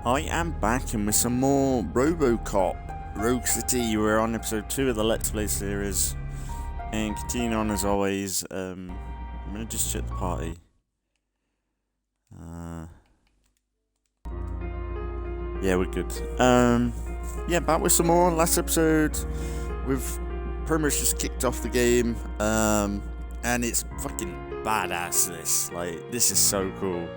I am back and with some more RoboCop Rogue City. We're on episode 2 of the Let's Play series. And continuing on as always, I'm going to just check the party. Yeah, we're good. Yeah, back with some more. Last episode, we've pretty much just kicked off the game. And it's fucking badass, this. Like, this is so cool.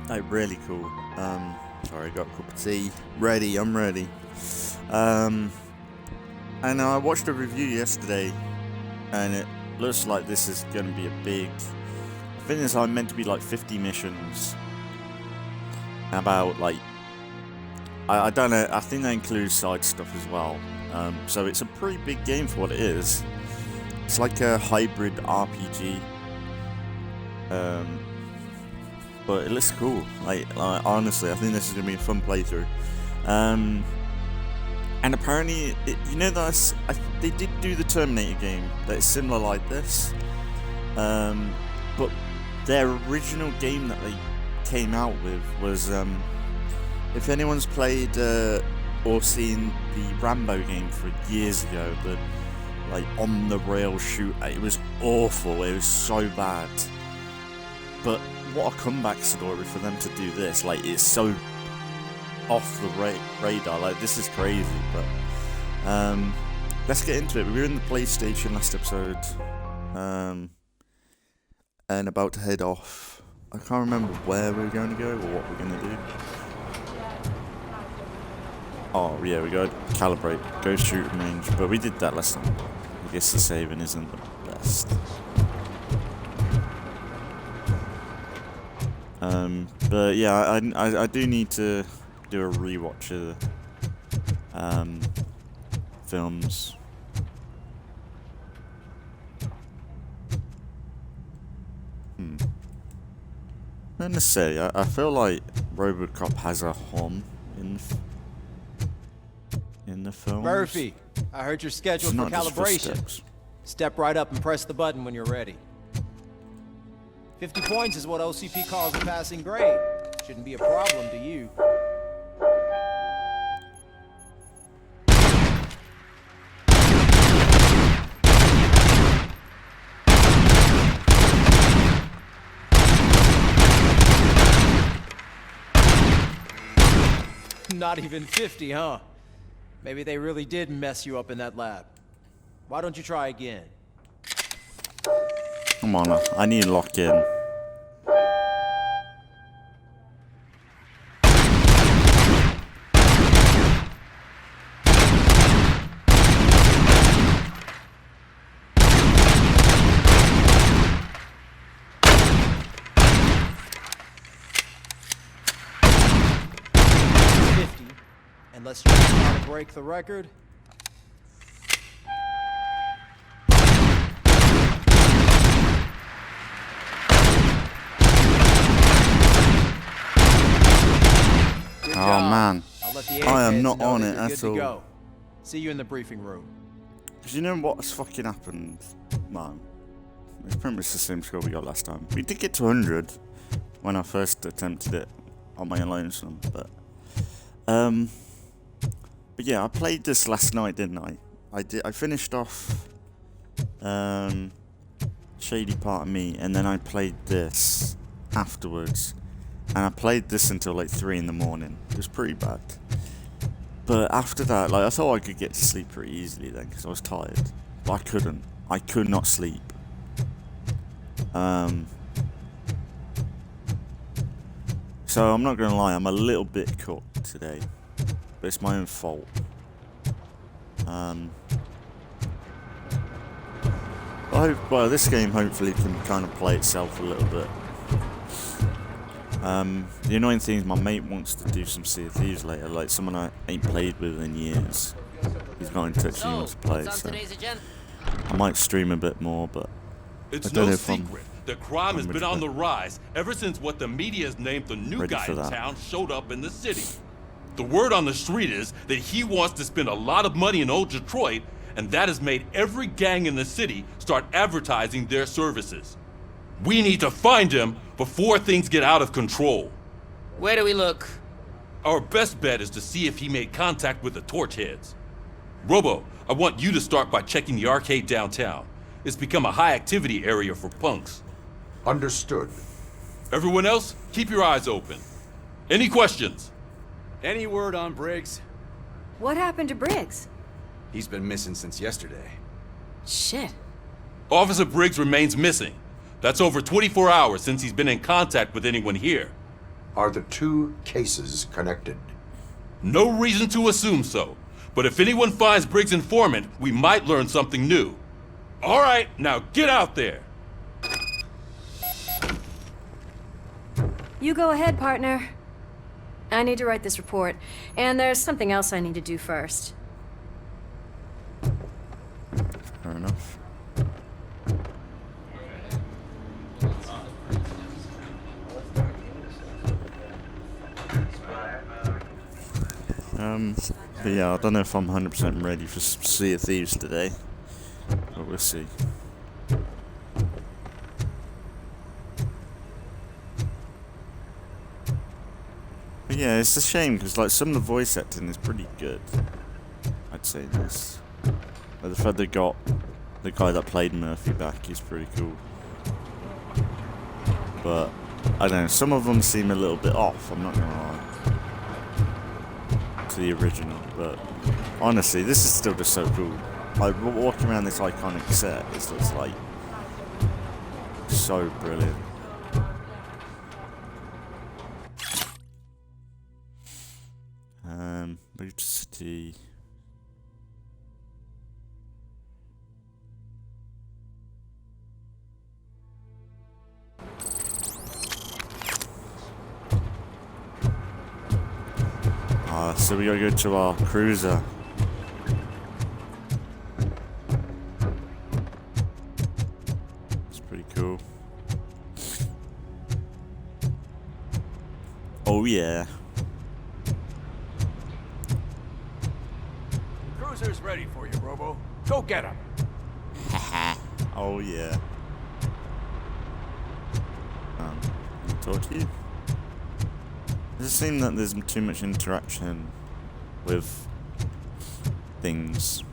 Like, really cool. Sorry, I got a cup of tea. I'm ready. And I watched a review yesterday, and it looks like this is going to be a big... I think it's meant to be like 50 missions. About, like... I don't know, I think that includes side stuff as well. So it's a pretty big game for what it is. It's like a hybrid RPG. But it looks cool. Like honestly, I think this is gonna be a fun playthrough. And apparently, they did do the Terminator game that is similar like this. But their original game that they came out with was, if anyone's played or seen the Rambo game for years ago, the like on the rail shoot, it was awful. It was so bad. But what a comeback story for them to do this. Like, it's so off the radar. Like, this is crazy. But let's get into it. We were in the PlayStation last episode, and about to head off. I can't remember where we were going to go or what we're going to do. Oh yeah, we got to calibrate, go shooting range, but we did that last time. I guess the saving isn't the best. But yeah, I do need to do a rewatch of the films. Not necessarily. I feel like RoboCop has a home in the films. Murphy, I heard you're scheduled for calibration. Step right up and press the button when you're ready. 50 points is what OCP calls a passing grade. Shouldn't be a problem to you. Not even 50, huh? Maybe they really did mess you up in that lab. Why don't you try again? Come on, I need to lock in. Unless you're trying to break the record. Oh man, I am not on it at all. Go. See you in the briefing room. Cause you know what's fucking happened, man? It's pretty much the same score we got last time. We did get to 100 when I first attempted it on my own lonesome, but yeah, I played this last night, didn't I? I finished off Shady Part of Me, and then I played this afterwards. And I played this until like 3 in the morning. It was pretty bad. But after that, like, I thought I could get to sleep pretty easily then, because I was tired. But I couldn't. I could not sleep. So I'm not going to lie, I'm a little bit cooked today. But it's my own fault. Well, this game hopefully can kind of play itself a little bit. The annoying thing is my mate wants to do some Sea of Thieves later, like someone I ain't played with in years. He's got in touch and he wants to play, so I might stream a bit more, but it's I don't know no if secret that crime has been on the rise ever since what the media has named the new guy in town showed up in the city. The word on the street is that he wants to spend a lot of money in old Detroit, and that has made every gang in the city start advertising their services. We need to find him before things get out of control. Where do we look? Our best bet is to see if he made contact with the torch heads. Robo, I want you to start by checking the arcade downtown. It's become a high-activity area for punks. Understood. Everyone else, keep your eyes open. Any questions? Any word on Briggs? What happened to Briggs? He's been missing since yesterday. Shit. Officer Briggs remains missing. That's over 24 hours since he's been in contact with anyone here. Are the two cases connected? No reason to assume so. But if anyone finds Briggs' informant, we might learn something new. All right, now get out there. You go ahead, partner. I need to write this report, and there's something else I need to do first. Fair enough. But yeah, I don't know if I'm 100% ready for Sea of Thieves today, but we'll see. But yeah, it's a shame because like some of the voice acting is pretty good. I'd say this. Like, the fact they got the guy that played Murphy back is pretty cool. But I don't know, some of them seem a little bit off. I'm not gonna lie. To the original, but honestly, this is still just so cool. Like walking around this iconic set, it looks like so brilliant. Move to city. So we gotta go to our cruiser. It's pretty cool. Oh yeah. Cruiser's ready for you, Robo. Go get him. Oh yeah. I'll talk to you. Does it seem that there's too much interaction with things?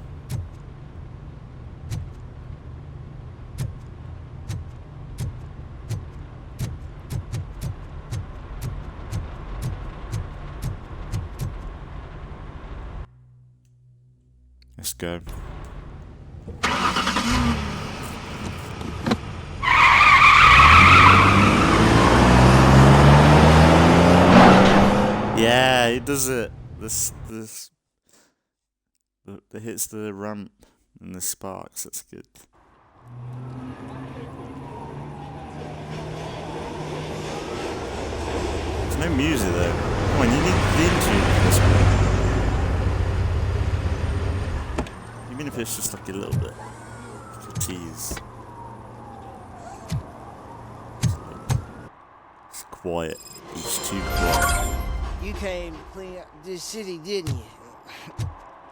Let's go. Yeah, he does it. This that hits the ramp and the sparks. That's good. There's no music though. Come on, you need the intro for this one. Even if it's just like a little bit, like a tease. It's quiet. It's too quiet. You came to clean up this city, didn't you?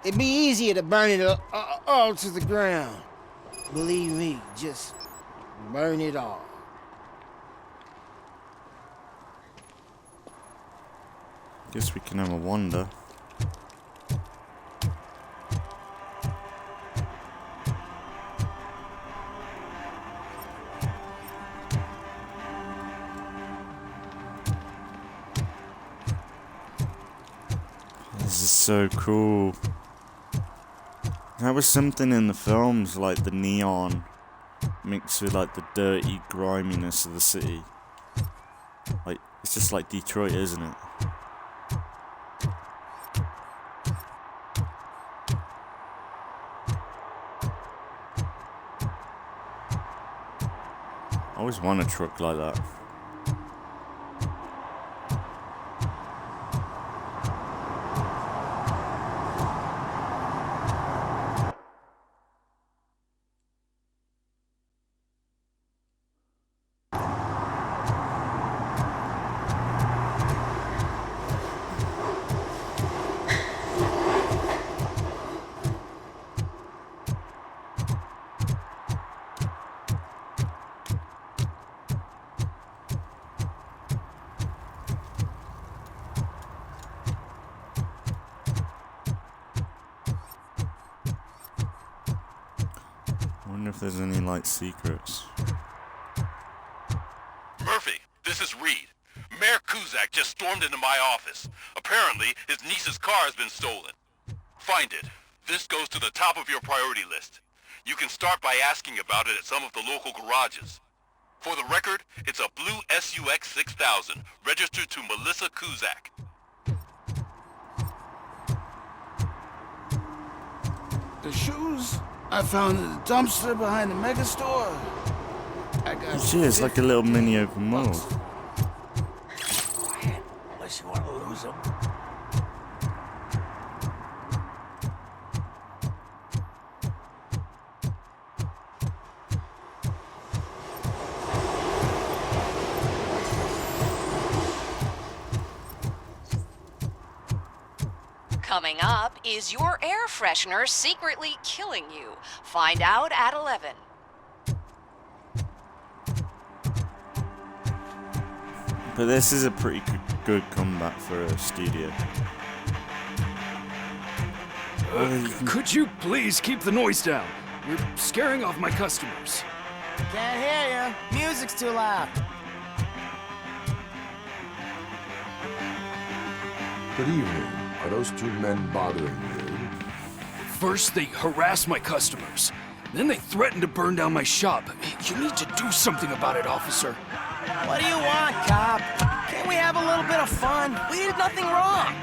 It'd be easier to burn it all to the ground. Believe me, just burn it all. Guess we can have a wander. This is so cool. That was something in the films, like the neon mixed with like the dirty griminess of the city. Like, it's just like Detroit, isn't it? I always want a truck like that. there's any, like, secrets. Murphy, this is Reed. Mayor Kuzak just stormed into my office. Apparently, his niece's car has been stolen. Find it. This goes to the top of your priority list. You can start by asking about it at some of the local garages. For the record, it's a blue SUX 6000, registered to Melissa Kuzak. The shoes I found in the dumpster behind the mega store. I got Shit, it's like a little mini open world. Quiet, unless you want to lose them. Coming up, is your air freshener secretly killing you? Find out at 11. But this is a pretty good comeback for a studio. Could you please keep the noise down? You're scaring off my customers. Can't hear you. Music's too loud. Good evening. Are those two men bothering you? First, they harass my customers. Then they threaten to burn down my shop. You need to do something about it, officer. What do you want, cop? Can't we have a little bit of fun? We did nothing wrong.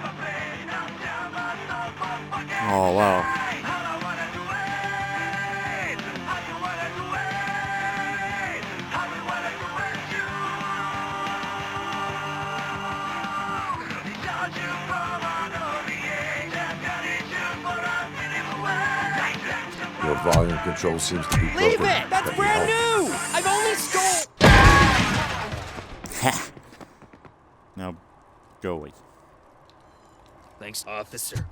Oh, wow. Your volume control seems to be broken. Leave it! That's brand new! I've only stole... Now, go away. Thanks, officer.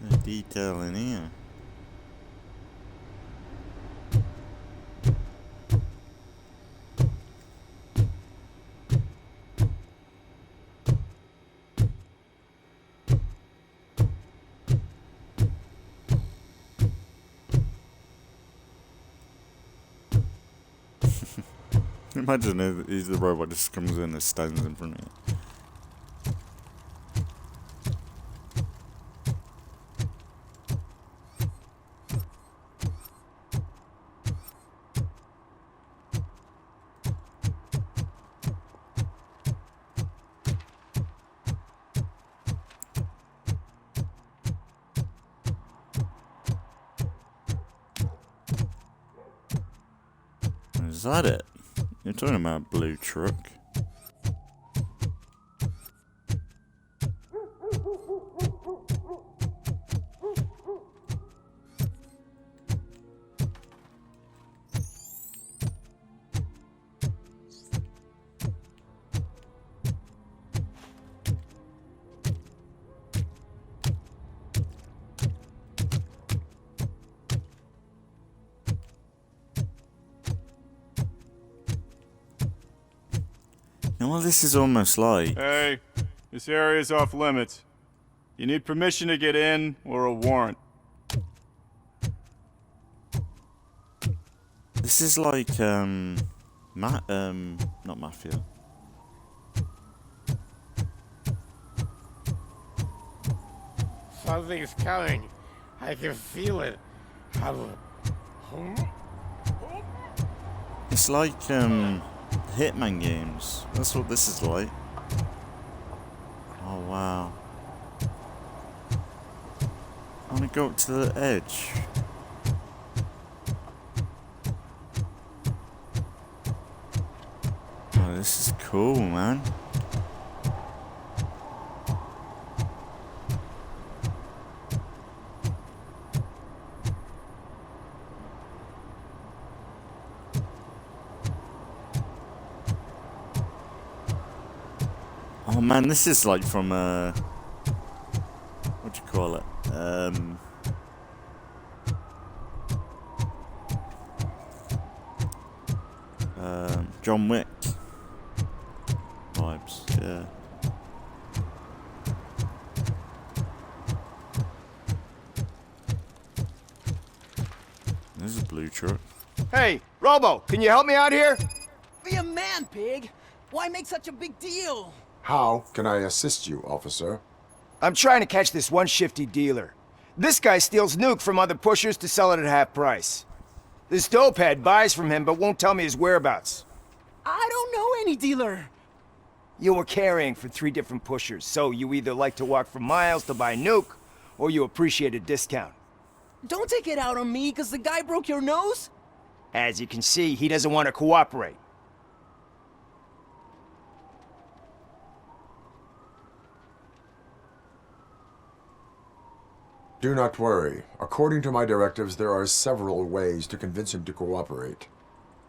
The detail in here. Imagine if he's the robot just comes in and stands in front of you. Is that it? You're talking about a blue truck. Well, this is almost like... Hey, this area is off limits. You need permission to get in or a warrant. This is like, not Mafia. Something's coming. I can feel it. It's like, Hitman games. That's what this is like. Oh, wow. I want to go up to the edge. Oh, this is cool, man. Oh man, this is like from what do you call it? John Wick vibes, yeah. This is a blue truck. Hey, Robo, can you help me out here? Be a man, pig. Why make such a big deal? How can I assist you, officer? I'm trying to catch this one shifty dealer. This guy steals nuke from other pushers to sell it at half price. This dopehead buys from him but won't tell me his whereabouts. I don't know any dealer. You were carrying for 3 different pushers, so you either like to walk for miles to buy nuke, or you appreciate a discount. Don't take it out on me, because the guy broke your nose? As you can see, he doesn't want to cooperate. Do not worry. According to my directives, there are several ways to convince him to cooperate.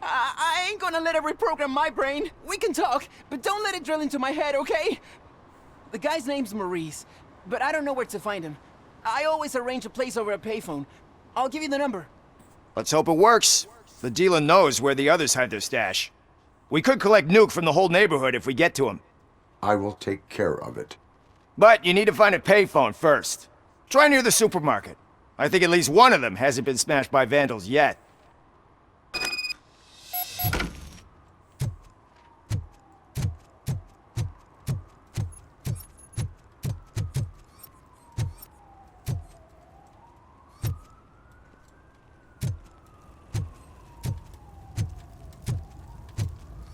I ain't gonna let it reprogram my brain. We can talk, but don't let it drill into my head, okay? The guy's name's Maurice, but I don't know where to find him. I always arrange a place over a payphone. I'll give you the number. Let's hope it works. The dealer knows where the others hide their stash. We could collect nuke from the whole neighborhood if we get to him. I will take care of it. But you need to find a payphone first. Try near the supermarket. I think at least one of them hasn't been smashed by vandals yet.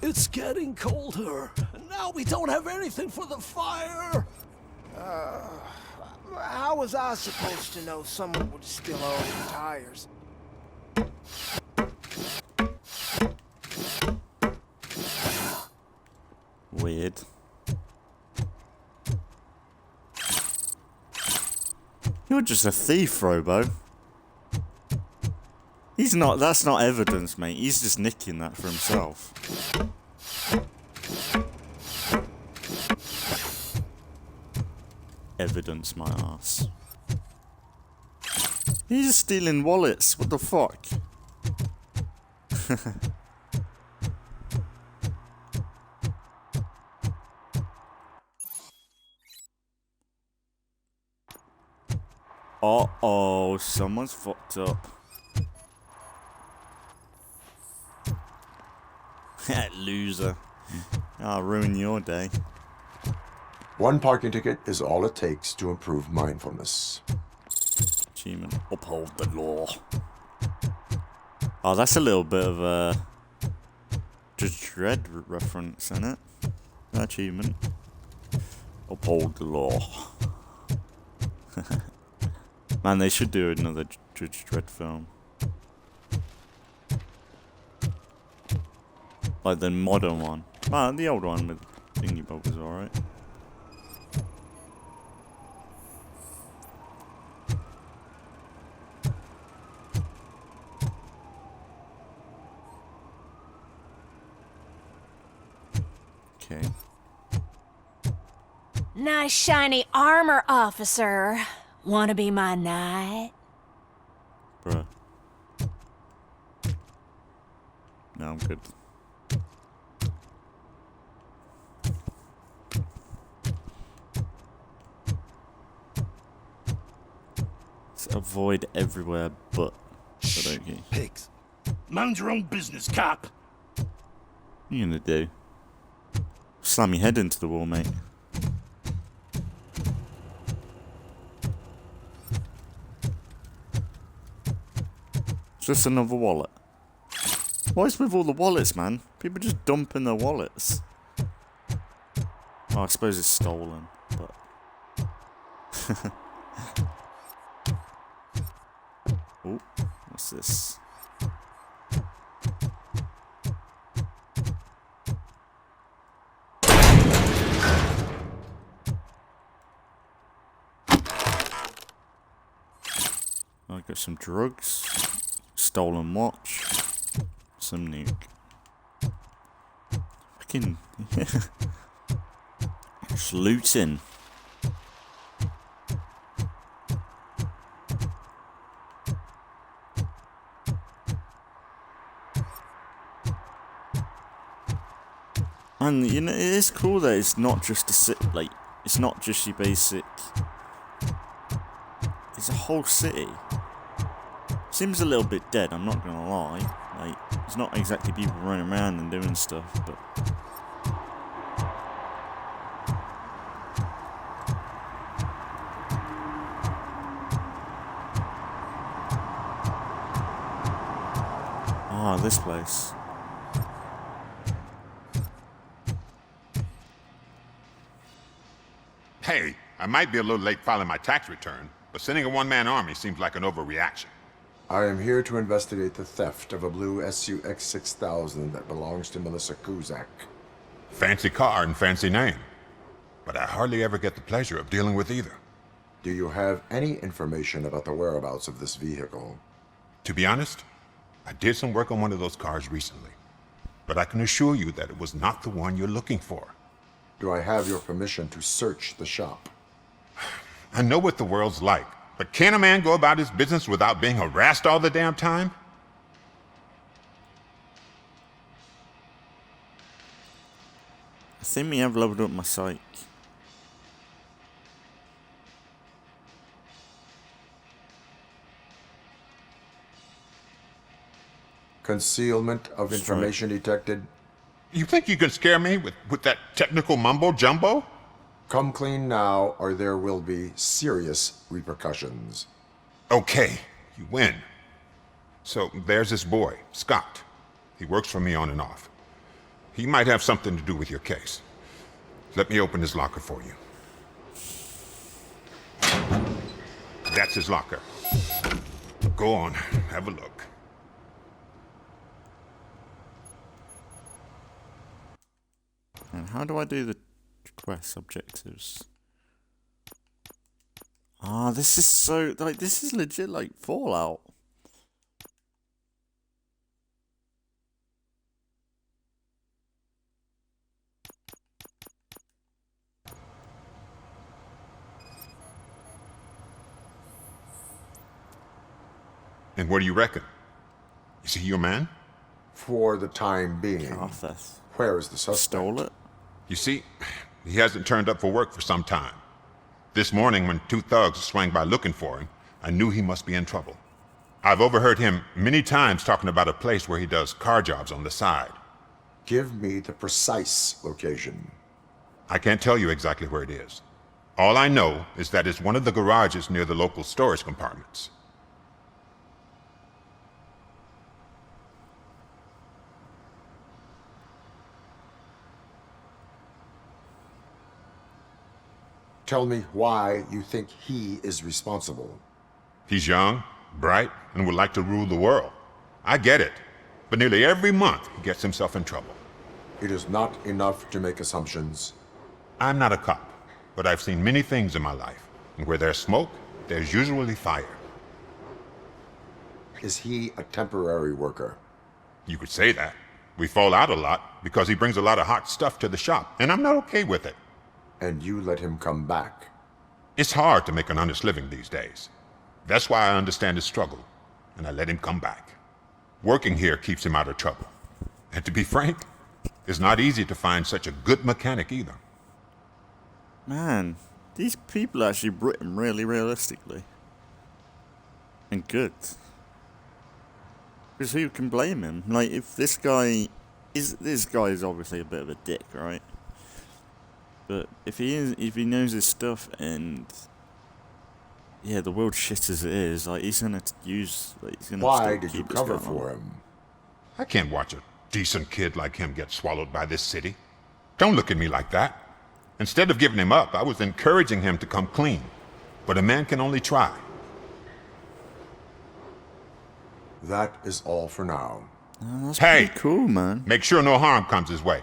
It's getting colder, and now we don't have anything for the fire. How was I supposed to know someone would steal all the tires? Weird. You're just a thief, Robo. He's not, that's not evidence, mate. He's just nicking that for himself. Evidence, my ass. He's just stealing wallets. What the fuck? Uh-oh, someone's fucked up. Loser. I'll ruin your day. One parking ticket is all it takes to improve mindfulness. Achievement. Uphold the law. Oh, that's a little bit of a Judge Dredd reference, isn't it? Achievement. Uphold the law. Man, they should do another Judge Dredd film. Like the modern one. Man, the old one with Thingy Bob was alright. Okay. Nice shiny armor, officer. Wanna be my knight? Bruh. No, I'm good. Avoid everywhere but Sadoki. Pigs. Mind your own business, cop. What are you gonna do? Slam your head into the wall, mate. It's just another wallet. What is with all the wallets, man? People just dumping their wallets. Oh, I suppose it's stolen, but... Oh, what's this? I got some drugs, stolen watch, some nuke. Fucking just looting. And you know, it is cool that it's not just it's not just your basic. It's a whole city. Seems a little bit dead, I'm not gonna lie. Like, it's not exactly people running around and doing stuff, but... Ah, this place. Hey, I might be a little late filing my tax return, but sending a one-man army seems like an overreaction. I am here to investigate the theft of a blue SUX 6000 that belongs to Melissa Kuzak. Fancy car and fancy name, but I hardly ever get the pleasure of dealing with either. Do you have any information about the whereabouts of this vehicle? To be honest, I did some work on one of those cars recently, but I can assure you that it was not the one you're looking for. Do I have your permission to search the shop? I know what the world's like, but can a man go about his business without being harassed all the damn time? I think we have leveled up my psych. Concealment of information detected. You think you can scare me with that technical mumbo-jumbo? Come clean now, or there will be serious repercussions. Okay, you win. So there's this boy, Scott. He works for me on and off. He might have something to do with your case. Let me open his locker for you. That's his locker. Go on, have a look. And how do I do the quest objectives? Ah, this is so, like, this is legit like Fallout. And what do you reckon? Is he your man? For the time being. Arthur. Where is the suspect? Stole it? You see, he hasn't turned up for work for some time. This morning, when two thugs swang by looking for him, I knew he must be in trouble. I've overheard him many times talking about a place where he does car jobs on the side. Give me the precise location. I can't tell you exactly where it is. All I know is that it's one of the garages near the local storage compartments. Tell me why you think he is responsible. He's young, bright, and would like to rule the world. I get it. But nearly every month, he gets himself in trouble. It is not enough to make assumptions. I'm not a cop, but I've seen many things in my life. And where there's smoke, there's usually fire. Is he a temporary worker? You could say that. We fall out a lot because he brings a lot of hot stuff to the shop, and I'm not okay with it. And you let him come back? It's hard to make an honest living these days. That's why I understand his struggle, and I let him come back. Working here keeps him out of trouble. And to be frank, it's not easy to find such a good mechanic either. Man, these people actually written really realistically. And good. Because who can blame him? Like, if this guy is obviously a bit of a dick, right? But if he knows his stuff and yeah, the world's shit as it is, like he's gonna use. Like, he's gonna. Why did you cover for him? I can't watch a decent kid like him get swallowed by this city. Don't look at me like that. Instead of giving him up, I was encouraging him to come clean. But a man can only try. That is all for now. Oh, that's hey, pretty cool, man. Make sure no harm comes his way.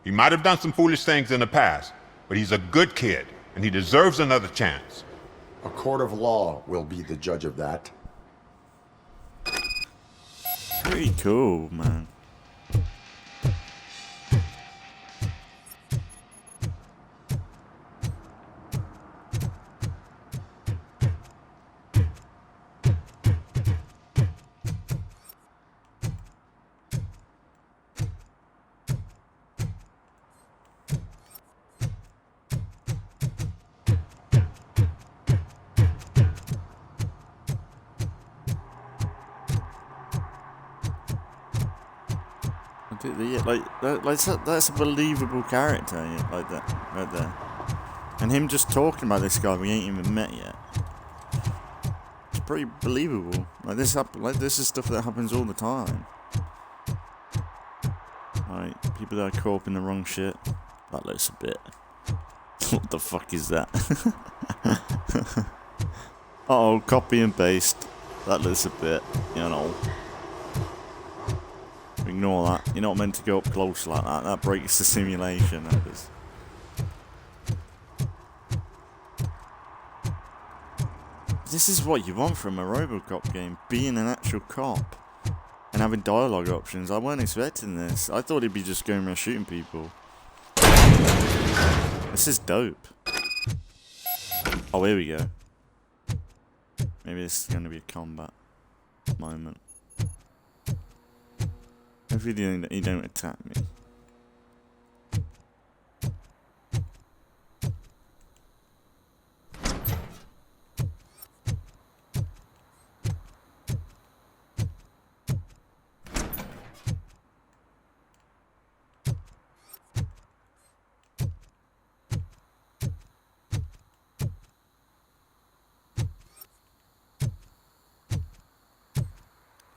He might have done some foolish things in the past, but he's a good kid, and he deserves another chance. A court of law will be the judge of that. Pretty cool, man. That's a believable character, yeah, like that, right there. And him just talking about this guy we ain't even met yet. It's pretty believable. Like this is stuff that happens all the time. Like, people that are caught up in the wrong shit. That looks a bit... What the fuck is that? Uh-oh, copy and paste. That looks a bit, you know... Ignore that. You're not meant to go up close like that. That breaks the simulation. That is. This is what you want from a RoboCop game. Being an actual cop. And having dialogue options. I weren't expecting this. I thought he'd be just going around shooting people. This is dope. Oh, here we go. Maybe this is going to be a combat moment. Hopefully you don't attack me.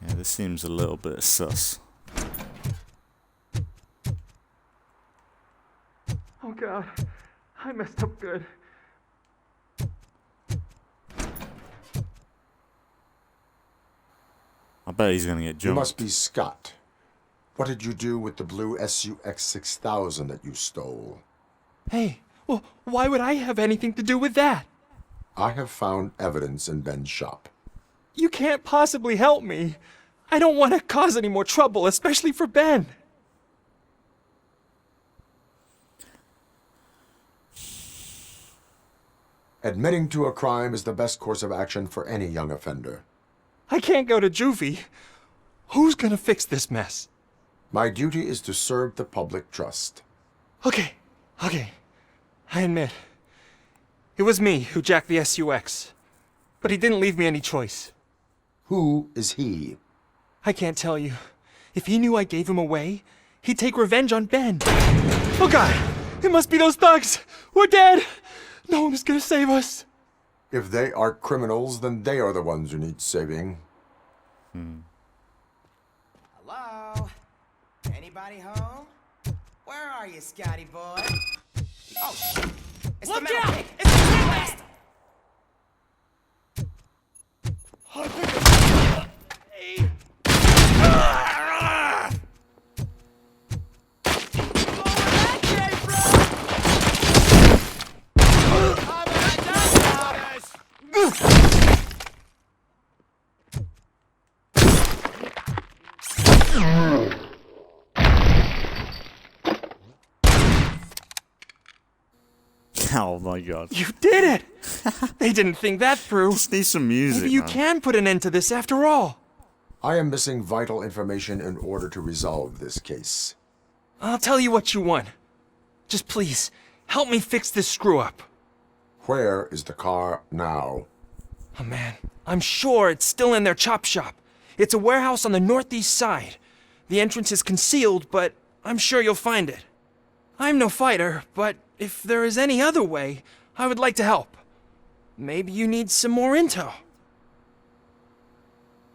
Yeah, this seems a little bit sus. Oh God, I messed up good. I bet he's gonna get jumped. You must be Scott. What did you do with the blue SUX 6000 that you stole? Hey, well, why would I have anything to do with that? I have found evidence in Ben's shop. You can't possibly help me. I don't want to cause any more trouble, especially for Ben. Admitting to a crime is the best course of action for any young offender. I can't go to juvie. Who's gonna fix this mess? My duty is to serve the public trust. Okay. I admit. It was me who jacked the SUX. But he didn't leave me any choice. Who is he? I can't tell you. If he knew I gave him away, he'd take revenge on Ben. Oh God! It must be those thugs! We're dead! No one is gonna save us. If they are criminals, then they are the ones who need saving. Hello? Anybody home? Where are you, Scotty boy? Oh, shit. It's the metal pig. It's the blast. Oh my God. You did it! They didn't think that through. Just need some music. Maybe you can put an end to this after all. I am missing vital information in order to resolve this case. I'll tell you what you want. Just please, help me fix this screw-up. Where is the car now? Oh man, I'm sure it's still in their chop shop. It's a warehouse on the northeast side. The entrance is concealed, but I'm sure you'll find it. I'm no fighter, but if there is any other way, I would like to help. Maybe you need some more intel.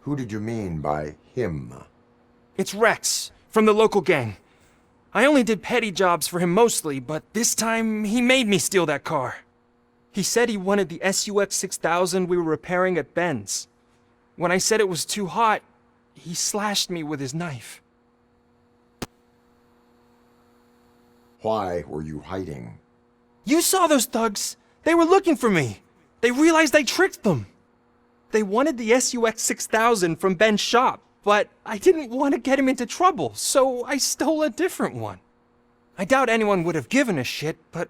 Who did you mean by him? It's Rex, from the local gang. I only did petty jobs for him mostly, but this time he made me steal that car. He said he wanted the SUX 6000 we were repairing at Ben's. When I said it was too hot, he slashed me with his knife. Why were you hiding? You saw those thugs! They were looking for me! They realized I tricked them! They wanted the SUX 6000 from Ben's shop, but I didn't want to get him into trouble, so I stole a different one. I doubt anyone would have given a shit, but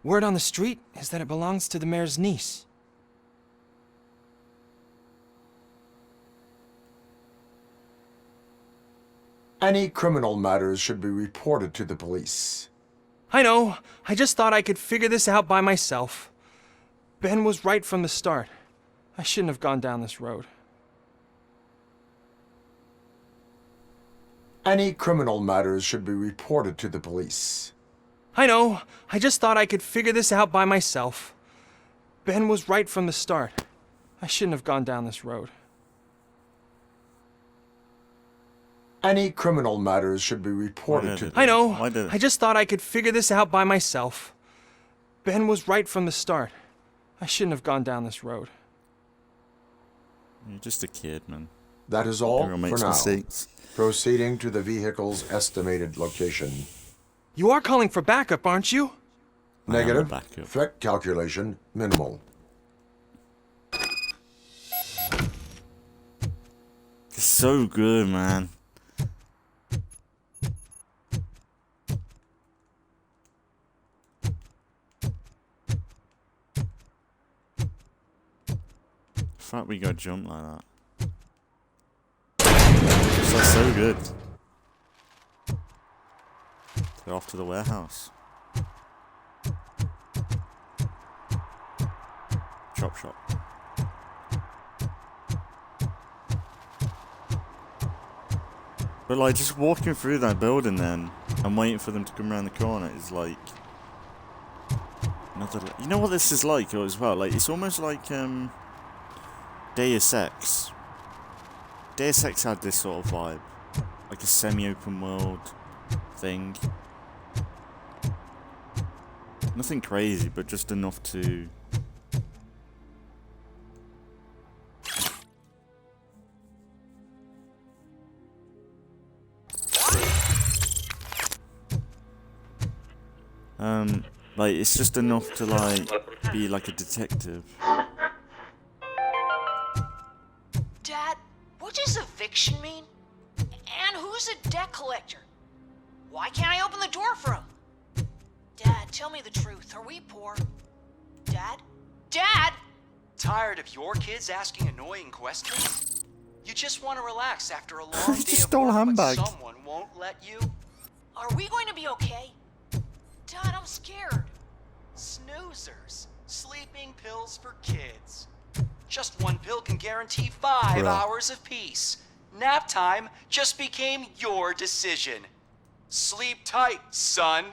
word on the street is that it belongs to the mayor's niece. Any criminal matters should be reported to the police. I know. I just thought I could figure this out by myself. Ben was right from the start. I shouldn't have gone down this road. Any criminal matters should be reported to the police. I know. I just thought I could figure this out by myself. Ben was right from the start. I shouldn't have gone down this road. Any criminal matters should be reported to the... I know. I just thought I could figure this out by myself. Ben was right from the start. I shouldn't have gone down this road. You're just a kid, man. That is all Everyone for makes now. mistakes. Proceeding to the vehicle's estimated location. You are calling for backup, aren't you? Negative. Threat calculation minimal. It's so good, man. The fact we got jump like that. It's like so good. They're off to the warehouse. Chop shop. But like just walking through that building then and waiting for them to come around the corner is like another. You know what this is like as well? Like it's almost like Deus Ex. Deus Ex had this sort of vibe, like a semi-open world thing. Nothing crazy, but just enough to. Like it's just enough to like be like a detective. Dad, what does eviction mean? And who's a debt collector? Why can't I open the door for him? Dad, tell me the truth. Are we poor? Dad? Dad! Tired of your kids asking annoying questions? You just want to relax after a long day just of stole a work, handbag. but someone won't let you? Are we going to be okay? Dad, I'm scared. Snoozers. Sleeping pills for kids. Just one pill can guarantee 5 hours of peace. Nap time just became your decision. Sleep tight, son.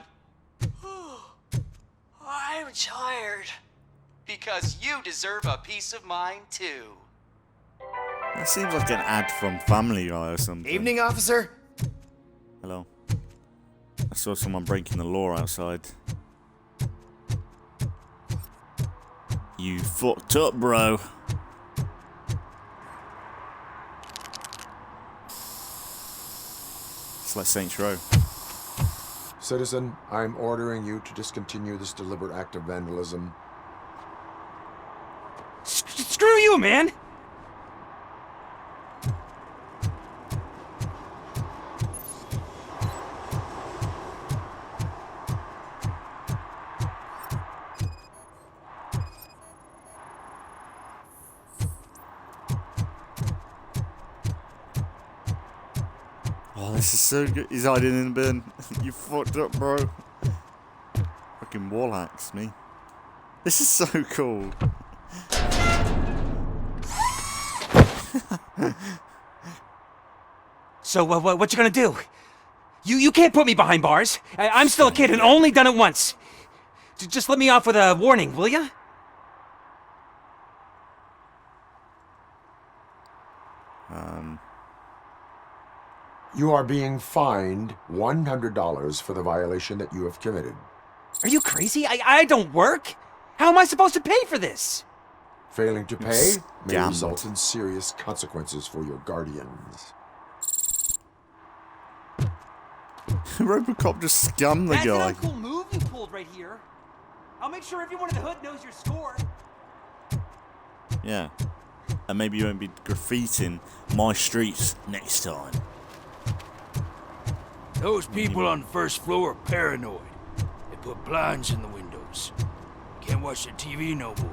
I'm tired. Because you deserve a peace of mind, too. That seems like an ad from Family Guy or something. Evening, officer. Hello. I saw someone breaking the law outside. You fucked up, bro. It's like Saints Row. Citizen, I'm ordering you to discontinue this deliberate act of vandalism. Screw you, man! Oh, this is so good. He's hiding in the bin. You fucked up, bro. Fucking wall hacks me. This is so cool. So, what you gonna do? You can't put me behind bars. I'm still a kid and only done it once. Just let me off with a warning, will ya? You are being fined $100 for the violation that you have committed. Are you crazy? I don't work. How am I supposed to pay for this? Failing to pay may Scammed. result in serious consequences for your guardians. RoboCop just scammed the guy. That's an uncool move you pulled right here. I'll make sure everyone in the hood knows your score. Yeah. And maybe you won't be graffitiing my streets next time. Those people on the first floor are paranoid. They put blinds in the windows. Can't watch the TV no more.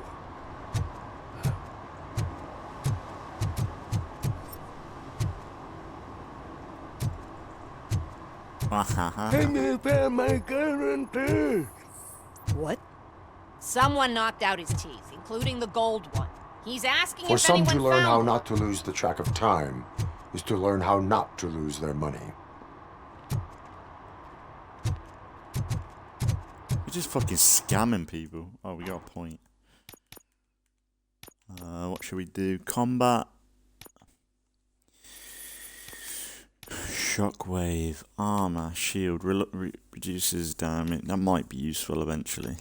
And they found my guarantee. What? Someone knocked out his teeth, including the gold one. He's asking For if some anyone to learn found how them. not to lose the track of time is to learn how not to lose their money. We're just fucking scamming people. Oh, we got a point. What should we do? Combat. Shockwave, armor, shield, reduces damage. That might be useful eventually.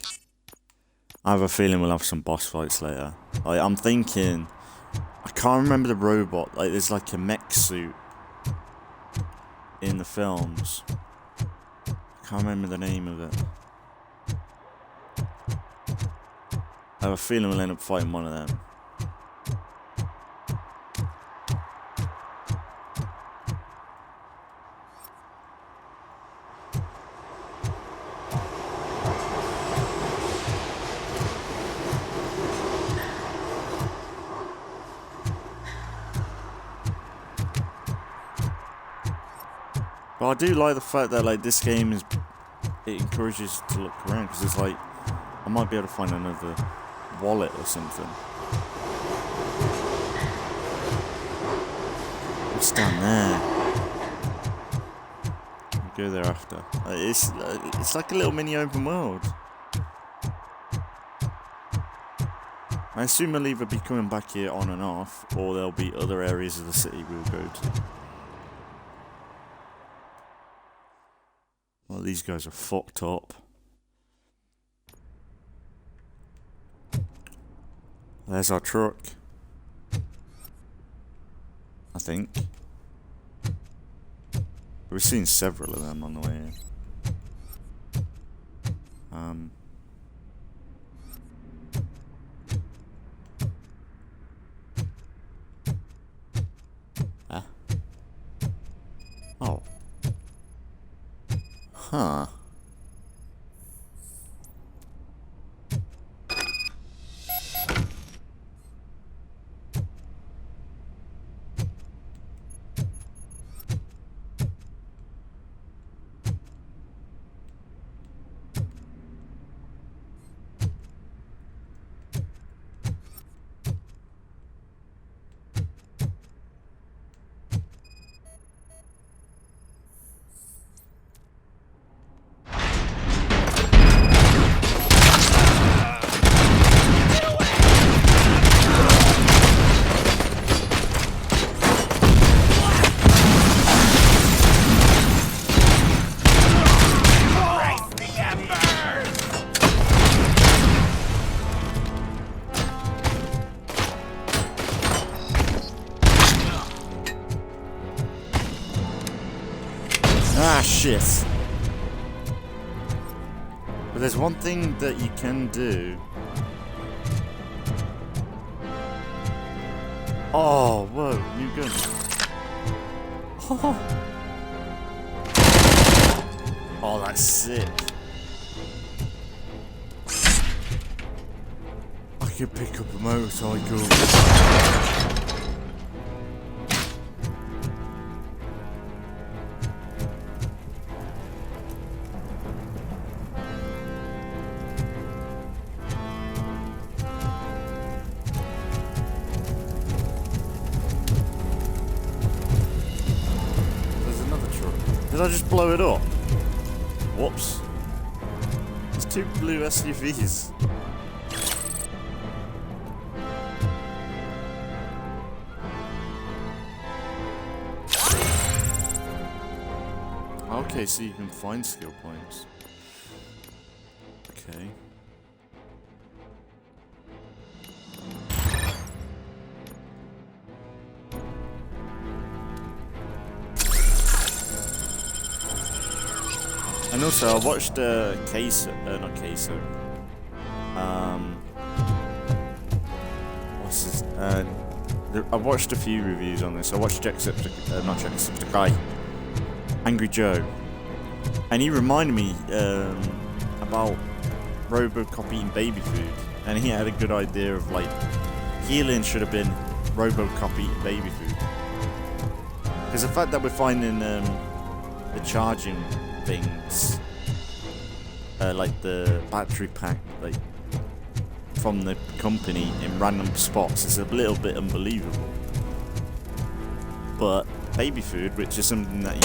I have a feeling we'll have some boss fights later. Like, I'm thinking, I can't remember the robot. Like, there's like a mech suit in the films. I can't remember the name of it. I have a feeling we'll end up fighting one of them. But I do like the fact that like this game is, it encourages you to look around, because it's like I might be able to find another wallet or something. What's down there? We'll go there after. It's like a little mini open world. I assume we'll either be coming back here on and off, or there'll be other areas of the city we'll go to. Well, these guys are fucked up. There's our truck. I think. We've seen several of them on the way in. Oh. Huh. Ah, shit. But there's one thing that you can do. Oh, whoa, new gun. Oh, that's sick. I could pick up a motorcycle. Did I just blow it up? Whoops. There's two blue SUVs. Okay, so you can find skill points. Okay. And also, I watched not Queso. What's this? I watched a few reviews on this. I watched Jacksepticeye, Angry Joe, and he reminded me about RoboCop eating baby food, and he had a good idea of like healing should have been RoboCop eating baby food, because the fact that we're finding the charging things, like the battery pack, like from the company in random spots, is a little bit unbelievable. But baby food, which is something that you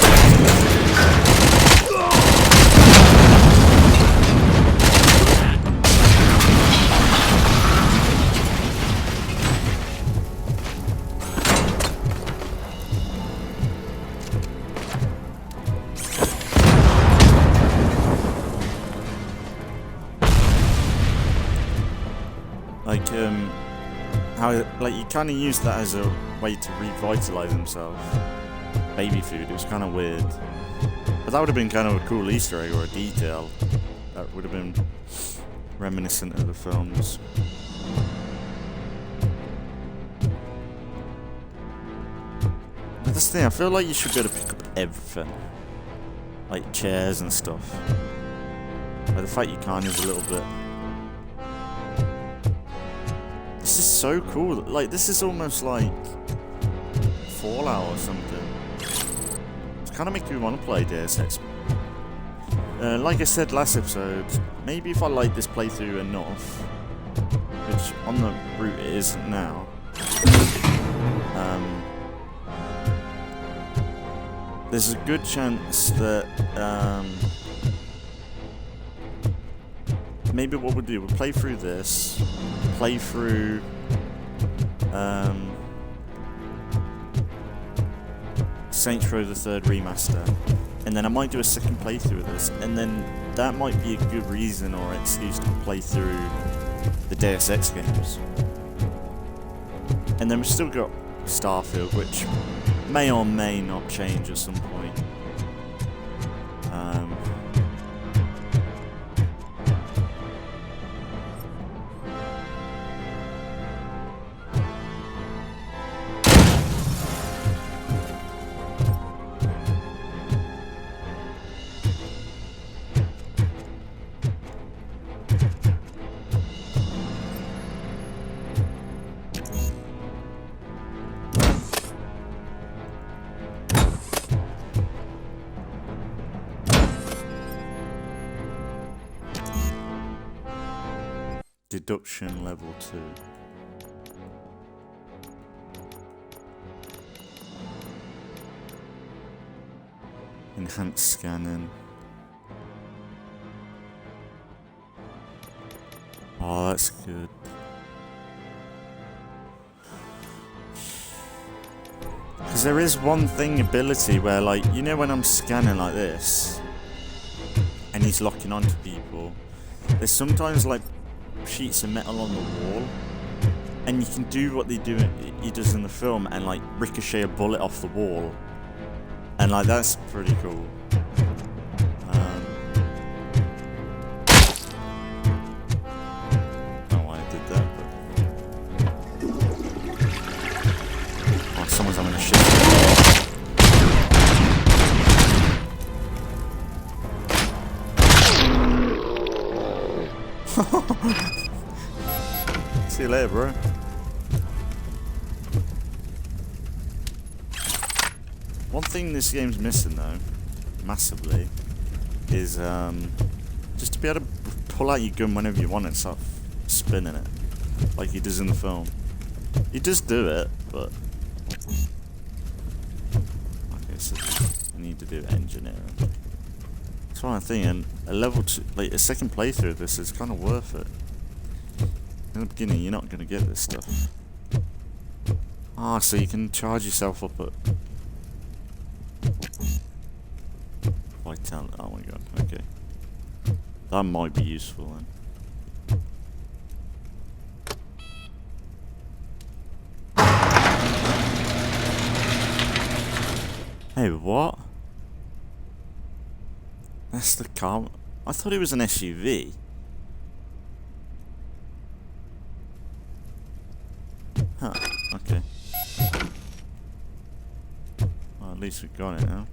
how like you kind of use that as a way to revitalize himself. Baby food. It was kind of weird, but that would have been kind of a cool Easter egg or a detail. That would have been reminiscent of the films. But this thing, I feel like you should be able to pick up everything, like chairs and stuff. But the fact you can't is a little bit. This is so cool. Like, this is almost like Fallout or something. It's kind of making me want to play Deus Ex. Like I said last episode, maybe if I like this playthrough enough, which on the route it isn't now, there's a good chance that maybe what we'll do, we'll play through this, play through Saints Row the 3rd Remaster, and then I might do a second playthrough of this, and then that might be a good reason or excuse to play through the Deus Ex games. And then we've still got Starfield, which may or may not change at some point. Deduction level 2. Enhanced scanning. Oh, that's good. Because there is one thing ability where, like, you know when I'm scanning like this and he's locking onto people, there's sometimes like sheets of metal on the wall, and you can do what he does in the film and like ricochet a bullet off the wall, and like that's pretty cool. I don't know why I did that, but oh, someone's having a shit. See you later, bro. One thing this game's missing, though, massively, is just to be able to pull out your gun whenever you want and start spinning it, like he does in the film. He does do it, but okay, so I need to do engineering. That's what I'm thinking. A level 2, like a second playthrough of this is kind of worth it. In the beginning, you're not going to get this stuff. Ah, so you can charge yourself up at Vitality. Oh my god, okay. That might be useful then. Hey, what? That's the car. I thought it was an SUV. Huh, okay. Well, at least we got it now.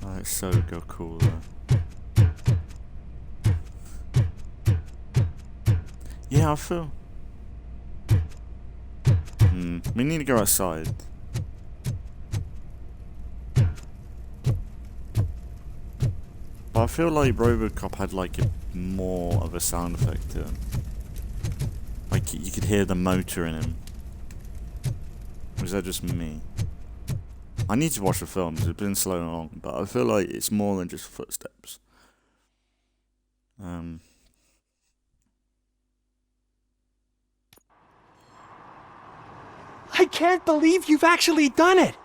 Oh, it's so cool though. Yeah, I feel. We need to go outside. But I feel like RoboCop had like more of a sound effect to him. Like you could hear the motor in him. Or is that just me? I need to watch the films. It's been so long, but I feel like it's more than just footsteps. I can't believe you've actually done it!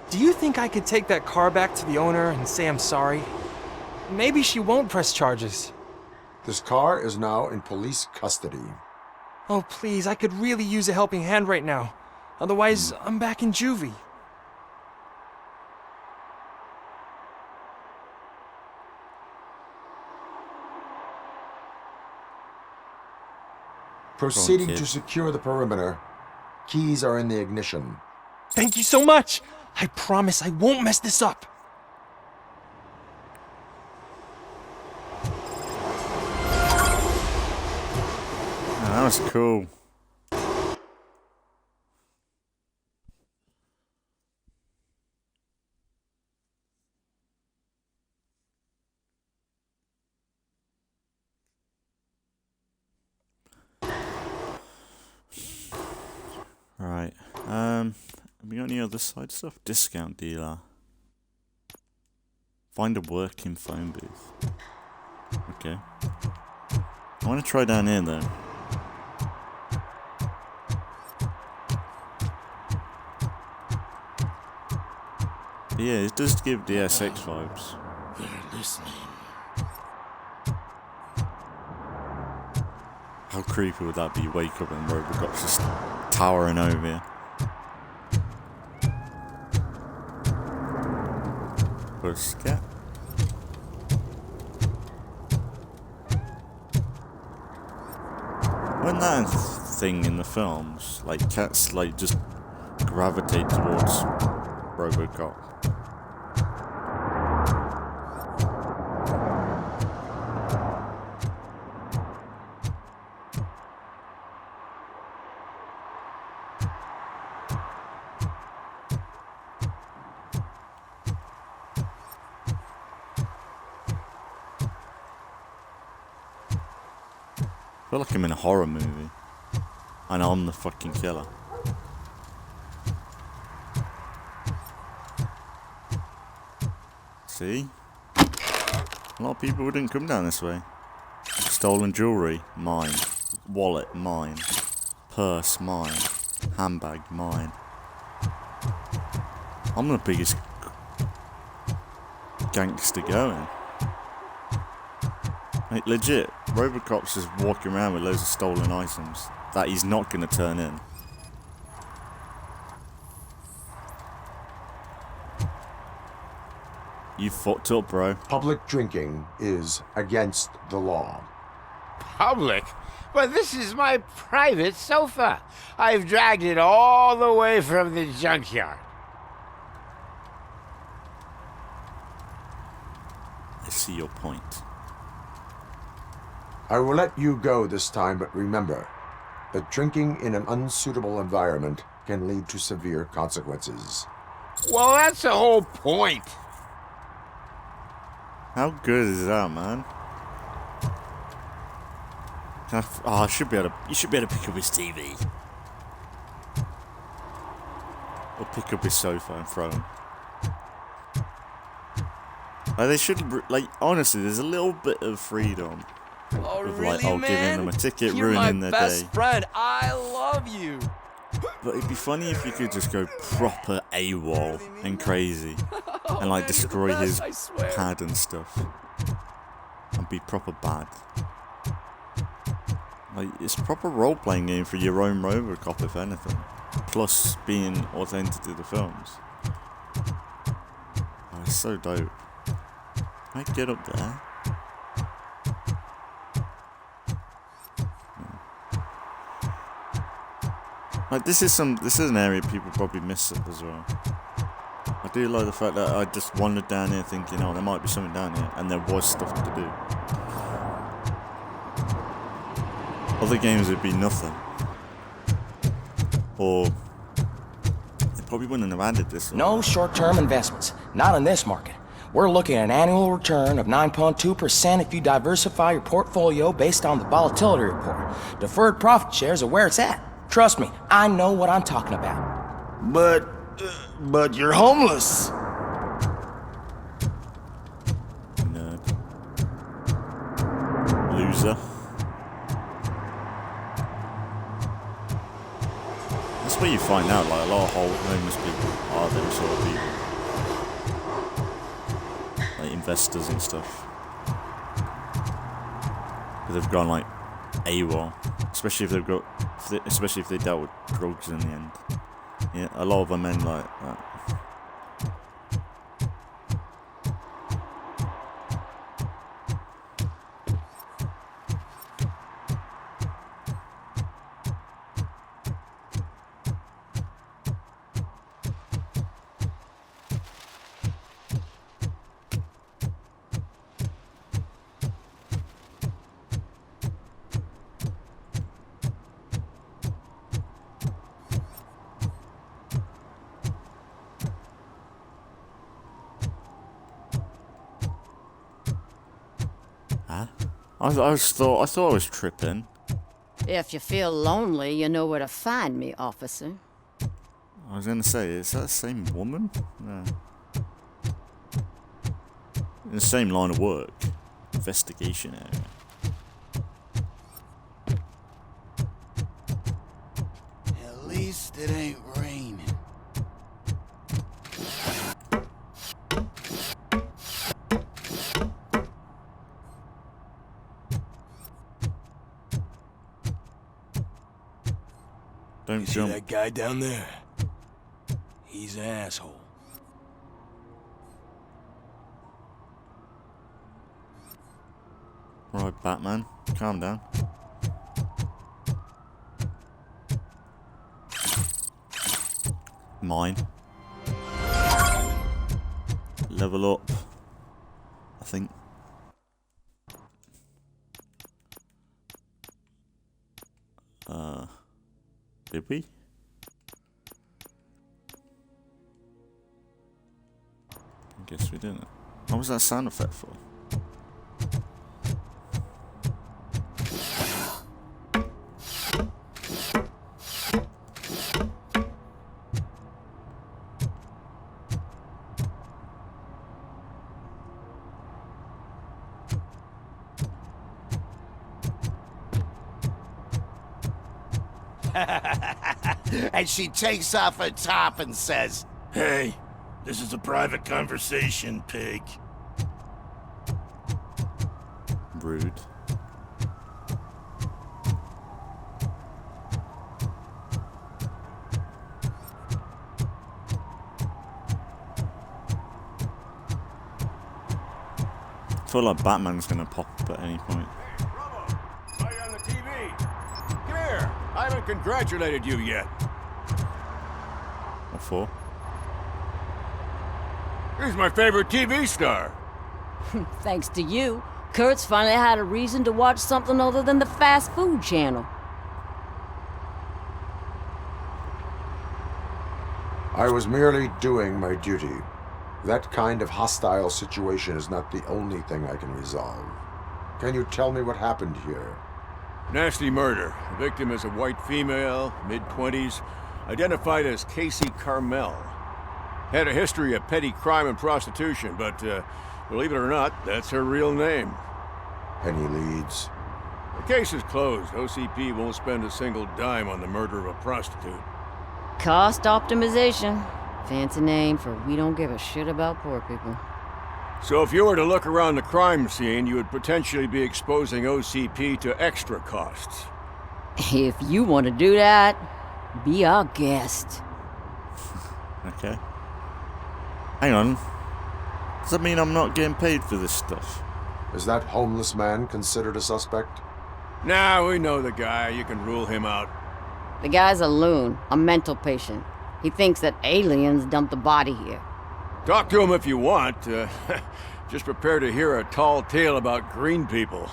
Do you think I could take that car back to the owner and say I'm sorry? Maybe she won't press charges. This car is now in police custody. Oh, please, I could really use a helping hand right now. Otherwise, I'm back in juvie. Proceeding to secure the perimeter. Keys are in the ignition. Thank you so much! I promise I won't mess this up. Oh, that was cool. Right. Have we got any other side stuff? Discount dealer. Find a working phone booth. Okay. I want to try down here though. Yeah, it does give DSX vibes. They're listening. How creepy would that be? Wake up and RoboCop's just towering over you. Pussycat. When that thing in the films, like cats, like just gravitate towards RoboCop. I feel like I'm in a horror movie, and I'm the fucking killer. See? A lot of people wouldn't come down this way. Stolen jewelry, mine. Wallet, mine. Purse, mine. Handbag, mine. I'm the biggest gangster going. Like, legit, RoboCop's just walking around with loads of stolen items that he's not going to turn in. You fucked up, bro. Public drinking is against the law. Public? But this is my private sofa. I've dragged it all the way from the junkyard. I see your point. I will let you go this time, but remember that drinking in an unsuitable environment can lead to severe consequences. Well, that's the whole point. How good is that, man? I should be able to. You should be able to pick up his TV, or pick up his sofa and throw him. Like they should. Like honestly, there's a little bit of freedom. Oh, of really, like, man? giving them a ticket, You're ruining my their best day. friend. I love you. But it'd be funny if you could just go proper AWOL and crazy, and like destroy his pad and stuff, and be proper bad. Like it's a proper role-playing game for your own RoboCop, if anything. Plus being authentic to the films. Oh, it's so dope. Can I get up there? Like this is an area people probably miss it as well. I do like the fact that I just wandered down here thinking, oh, there might be something down here, and there was stuff to do. Other games would be nothing. Or they probably wouldn't have added this. No short-term investments, not in this market. We're looking at an annual return of 9.2% if you diversify your portfolio based on the volatility report. Deferred profit shares are where it's at. Trust me, I know what I'm talking about. But you're homeless. Nerd. Loser. That's where you find out, like, a lot of homeless people are them sort of people. Like, investors and stuff. But they've gone, like, AWOL. Especially if they dealt with drugs in the end. Yeah, a lot of them end like that. I thought I was tripping. If you feel lonely, you know where to find me, officer. I was gonna say, is that the same woman? No. In the same line of work. Investigation area. At least it ain't raining. Don't you jump. See that guy down there? He's an asshole. Right, Batman. Calm down. Mine. Level up. I think. Did we? I guess we didn't. What was that sound effect for? And she takes off her top and says, "Hey, this is a private conversation, pig." Rude. I feel like Batman's gonna pop up at any point. Hey, Robo! Saw you on the TV. Come here. I haven't congratulated you yet. What for? He's my favorite TV star. Thanks to you, Kurt's finally had a reason to watch something other than the fast food channel. I was merely doing my duty. That kind of hostile situation is not the only thing I can resolve. Can you tell me what happened here? Nasty murder. The victim is a white female, mid-20s, identified as Casey Carmel. Had a history of petty crime and prostitution, but believe it or not, that's her real name. Any leads? The case is closed. OCP won't spend a single dime on the murder of a prostitute. Cost optimization. Fancy name for we don't give a shit about poor people. So if you were to look around the crime scene, you would potentially be exposing OCP to extra costs. If you want to do that, be our guest. Okay. Hang on. Does that mean I'm not getting paid for this stuff? Is that homeless man considered a suspect? Nah, we know the guy. You can rule him out. The guy's a loon, a mental patient. He thinks that aliens dumped the body here. Talk to him if you want. Just prepare to hear a tall tale about green people.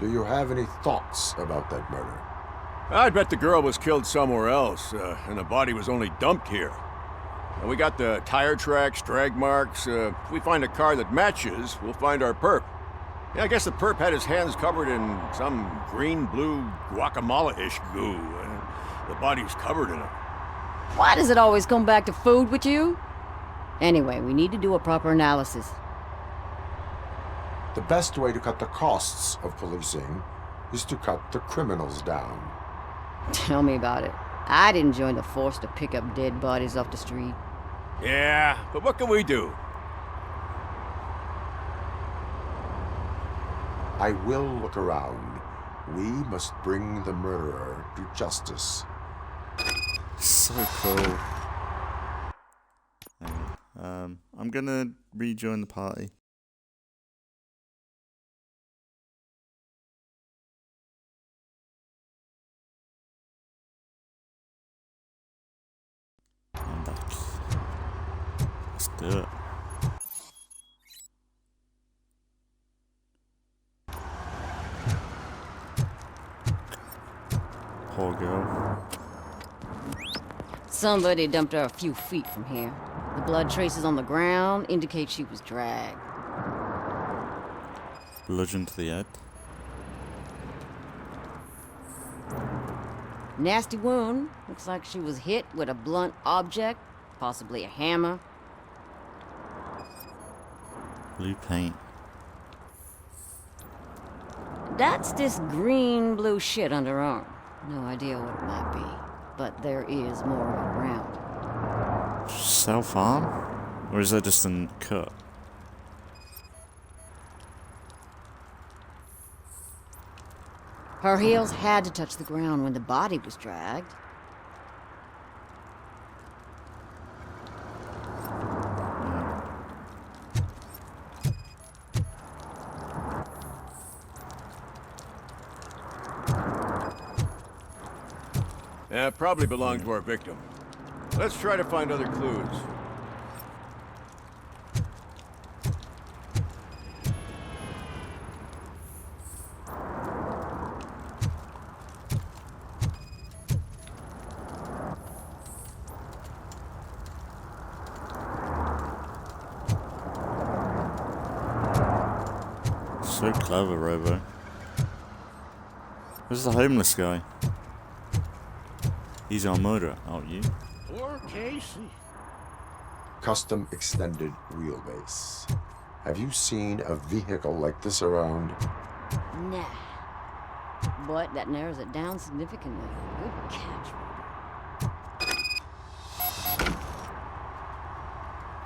Do you have any thoughts about that murder? I bet the girl was killed somewhere else, and the body was only dumped here. And we got the tire tracks, drag marks. If we find a car that matches, we'll find our perp. Yeah, I guess the perp had his hands covered in some green-blue guacamole-ish goo. The body's covered in it. Why does it always come back to food with you? Anyway, we need to do a proper analysis. The best way to cut the costs of policing is to cut the criminals down. Tell me about it. I didn't join the force to pick up dead bodies off the street. Yeah, but what can we do? I will look around. We must bring the murderer to justice. So cool. I'm gonna rejoin the party. I'm back. Let's do it. Poor girl. Somebody dumped her a few feet from here. The blood traces on the ground indicate she was dragged. Bludgeoned to the head. Nasty wound. Looks like she was hit with a blunt object, possibly a hammer. Blue paint. That's this green-blue shit under her arm. No idea what it might be, but there is more around. Self-harm? Or is that just a cut? Her heels had to touch the ground when the body was dragged. Yeah, probably belonged to our victim. Let's try to find other clues. So clever, Robo. This is the homeless guy. He's our murderer, aren't you? Poor Casey. Custom extended wheelbase. Have you seen a vehicle like this around? Nah. But that narrows it down significantly. Good catch.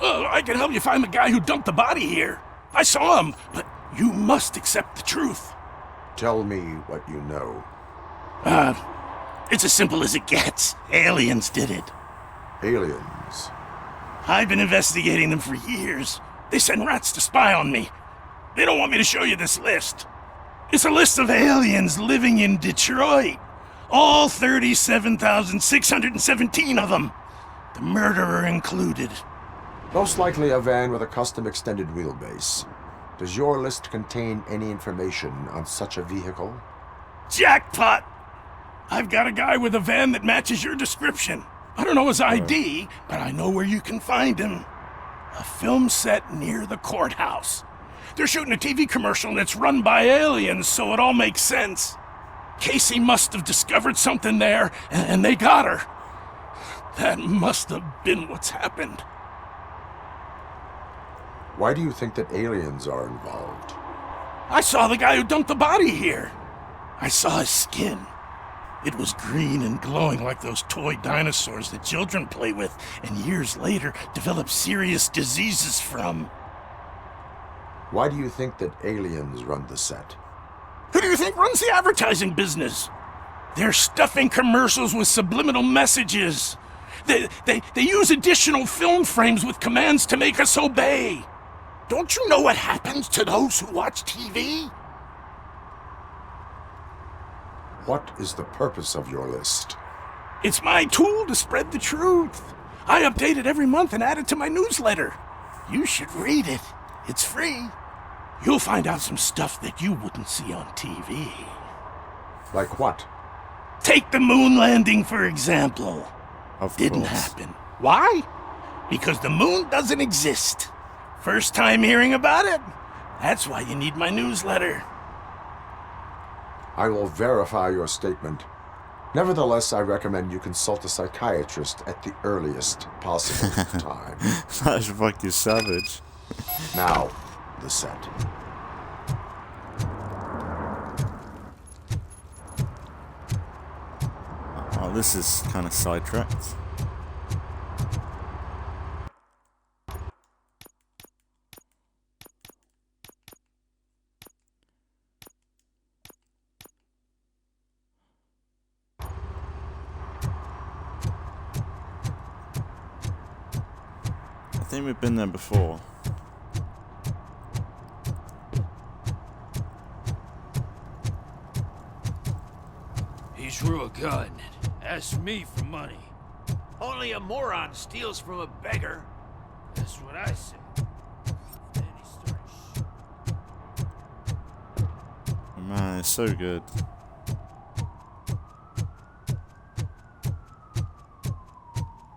I can help you find the guy who dumped the body here. I saw him, but you must accept the truth. Tell me what you know. It's as simple as it gets. Aliens did it. Aliens? I've been investigating them for years. They send rats to spy on me. They don't want me to show you this list. It's a list of aliens living in Detroit. All 37,617 of them. The murderer included. Most likely a van with a custom extended wheelbase. Does your list contain any information on such a vehicle? Jackpot! I've got a guy with a van that matches your description. I don't know his ID, but I know where you can find him. A film set near the courthouse. They're shooting a TV commercial and it's run by aliens, so it all makes sense. Casey must have discovered something there, and they got her. That must have been what's happened. Why do you think that aliens are involved? I saw the guy who dumped the body here. I saw his skin. It was green and glowing like those toy dinosaurs that children play with and years later develop serious diseases from. Why do you think that aliens run the set? Who do you think runs the advertising business? They're stuffing commercials with subliminal messages. They use additional film frames with commands to make us obey. Don't you know what happens to those who watch TV? What is the purpose of your list? It's my tool to spread the truth. I update it every month and add it to my newsletter. You should read it. It's free. You'll find out some stuff that you wouldn't see on TV. Like what? Take the moon landing, for example. Didn't course. happen. Why? Because the moon doesn't exist. First time hearing about it? That's why you need my newsletter. I will verify your statement. Nevertheless, I recommend you consult a psychiatrist at the earliest possible time. That's fucking savage. Now, the set. Oh, this is kind of sidetracked. I think we've been there before. He drew a gun. Asked me for money. Only a moron steals from a beggar. That's what I said. Then he started Man, it's so good.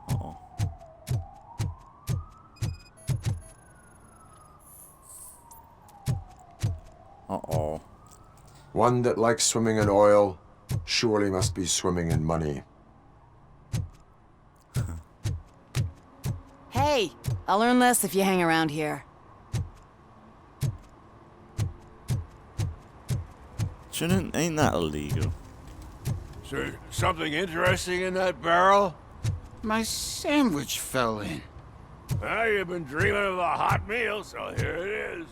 Uh-oh. Uh-oh. One that likes swimming in oil surely must be swimming in money. Hey, I'll earn less if you hang around here. Ain't that illegal? Is there something interesting in that barrel? My sandwich fell in. Well, you've been dreaming of a hot meal, so here it is.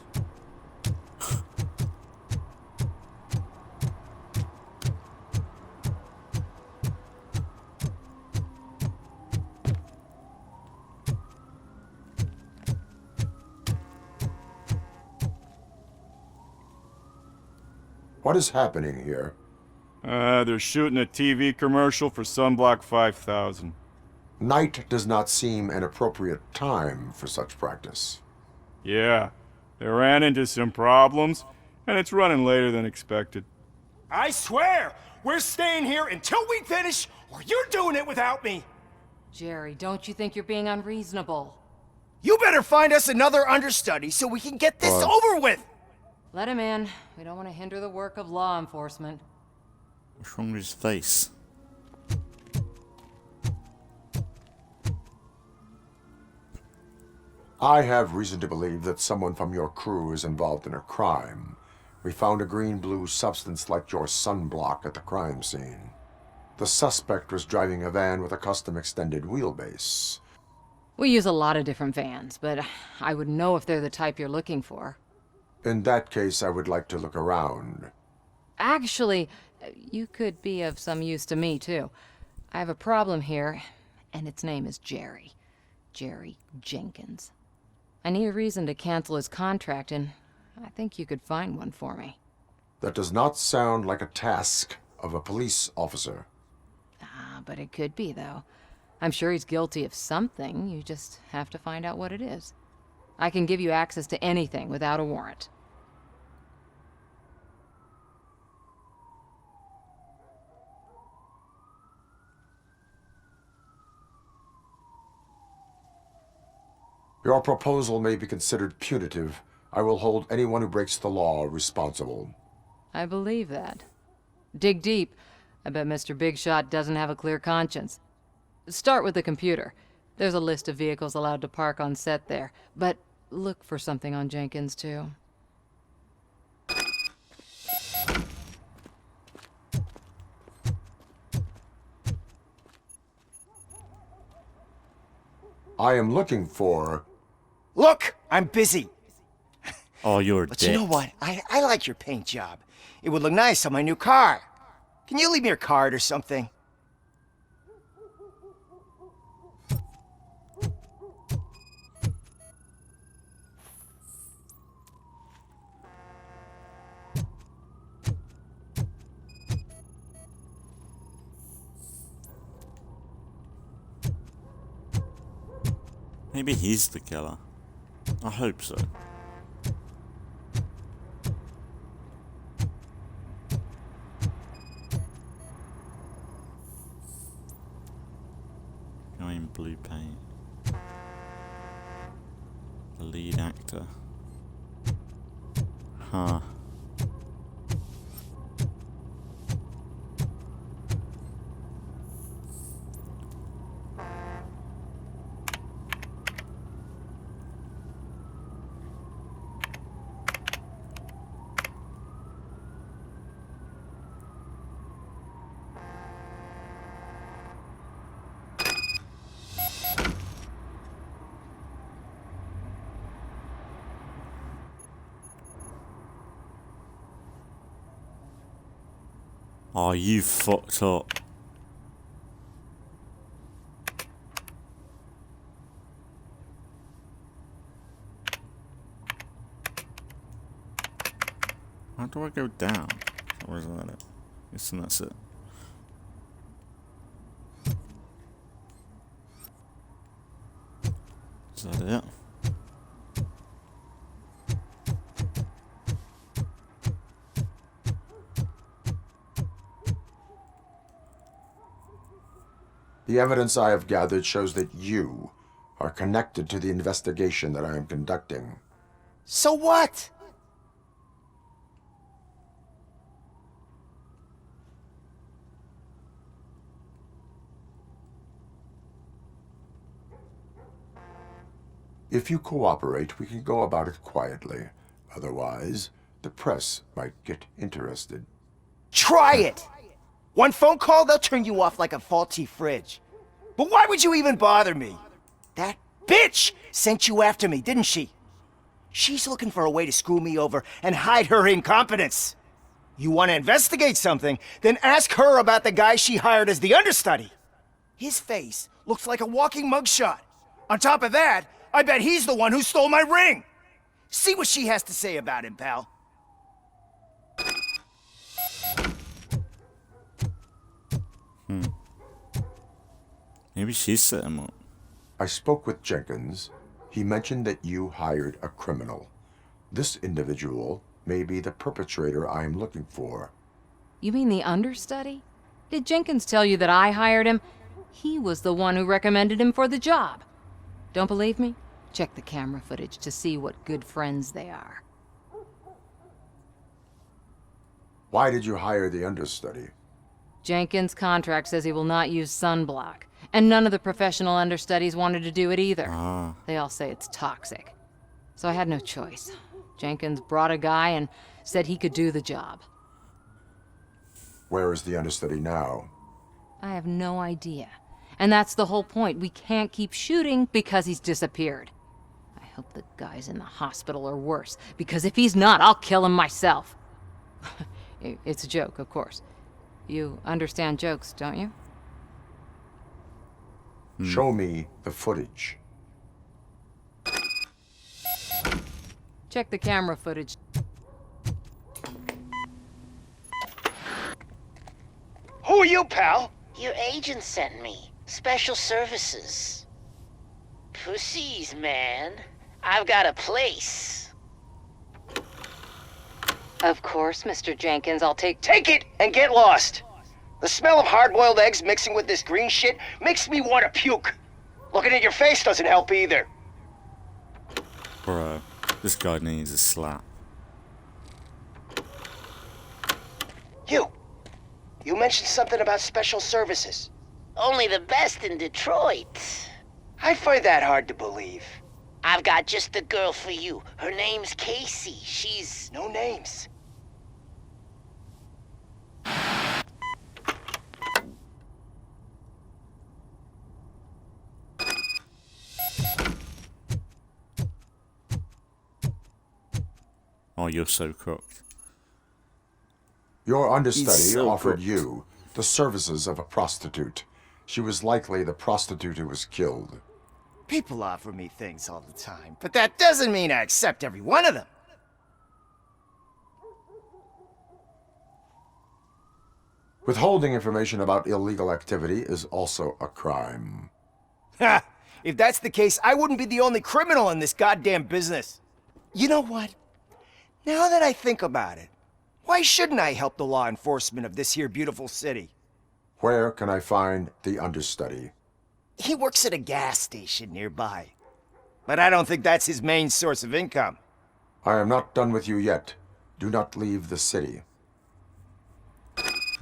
What is happening here? They're shooting a TV commercial for Sunblock 5000. Night does not seem an appropriate time for such practice. Yeah, they ran into some problems, and it's running later than expected. I swear, we're staying here until we finish, or you're doing it without me! Jerry, don't you think you're being unreasonable? You better find us another understudy so we can get this over with! Let him in. We don't want to hinder the work of law enforcement. What's wrong with his face? I have reason to believe that someone from your crew is involved in a crime. We found a green-blue substance like your sunblock at the crime scene. The suspect was driving a van with a custom extended wheelbase. We use a lot of different vans, but I would know if they're the type you're looking for. In that case, I would like to look around. Actually, you could be of some use to me, too. I have a problem here, and its name is Jerry. Jerry Jenkins. I need a reason to cancel his contract, and I think you could find one for me. That does not sound like a task of a police officer. But it could be, though. I'm sure he's guilty of something. You just have to find out what it is. I can give you access to anything without a warrant. Your proposal may be considered punitive. I will hold anyone who breaks the law responsible. I believe that. Dig deep. I bet Mr. Big Shot doesn't have a clear conscience. Start with the computer. There's a list of vehicles allowed to park on set there, but look for something on Jenkins, too. I am looking for... Look! I'm busy! Oh, you're But dead. you know what? I like your paint job. It would look nice on my new car. Can you leave me your card or something? Maybe he's the killer. I hope so. Guy in blue paint. The lead actor. Huh. Oh, you fucked up. How do I go down? Or is that it? Yes, and that's it. Is that it? The evidence I have gathered shows that you are connected to the investigation that I am conducting. So what? If you cooperate, we can go about it quietly. Otherwise, the press might get interested. Try it! One phone call, they'll turn you off like a faulty fridge. But why would you even bother me? That bitch sent you after me, didn't she? She's looking for a way to screw me over and hide her incompetence. You want to investigate something, then ask her about the guy she hired as the understudy. His face looks like a walking mugshot. On top of that, I bet he's the one who stole my ring. See what she has to say about him, pal. Maybe she set him up. I spoke with Jenkins. He mentioned that you hired a criminal. This individual may be the perpetrator I am looking for. You mean the understudy? Did Jenkins tell you that I hired him? He was the one who recommended him for the job. Don't believe me? Check the camera footage to see what good friends they are. Why did you hire the understudy? Jenkins' contract says he will not use sunblock, and none of the professional understudies wanted to do it either. They all say it's toxic. So I had no choice. Jenkins brought a guy and said he could do the job. Where is the understudy now? I have no idea. And that's the whole point. We can't keep shooting because he's disappeared. I hope the guy's in the hospital or worse, because if he's not, I'll kill him myself. It's a joke, of course. You understand jokes, don't you? Show me the footage. Check the camera footage. Who are you, pal? Your agent sent me. Special services. Pussies, man. I've got a place. Of course, Mr. Jenkins, I'll take it and get lost. The smell of hard-boiled eggs mixing with this green shit makes me want to puke. Looking at your face doesn't help either. Bro, this guy needs a slap. You mentioned something about special services. Only the best in Detroit. I find that hard to believe. I've got just the girl for you. Her name's Casey. She's... No names. Oh, you're so cooked. Your understudy so offered cooked. you the services of a prostitute. She was likely the prostitute who was killed. People offer me things all the time, but that doesn't mean I accept every one of them. Withholding information about illegal activity is also a crime. Ha! If that's the case, I wouldn't be the only criminal in this goddamn business. You know what? Now that I think about it, why shouldn't I help the law enforcement of this here beautiful city? Where can I find the understudy? He works at a gas station nearby. But I don't think that's his main source of income. I am not done with you yet. Do not leave the city.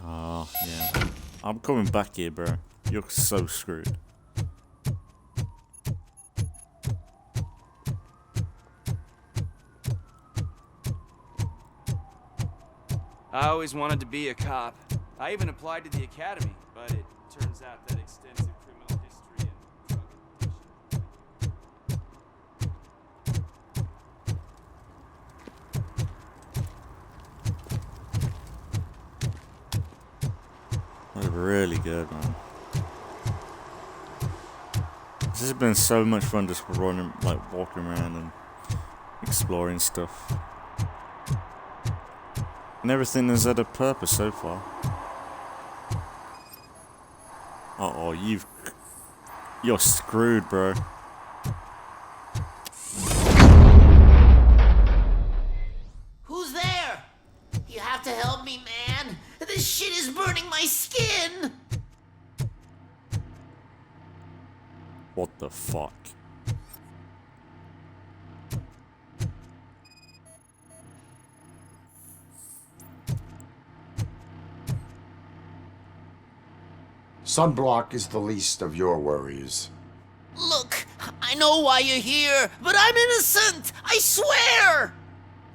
Oh, yeah. I'm coming back here, bro. You're so screwed. I always wanted to be a cop. I even applied to the academy, but it turns out that extensive criminal history and drug addiction... That was really good, man. This has been so much fun just running, like walking around and exploring stuff. And everything has had a purpose so far. Uh-oh, you're screwed, bro. Who's there? You have to help me, man. This shit is burning my skin. What the fuck? Sunblock is the least of your worries. Look, I know why you're here, but I'm innocent. I swear.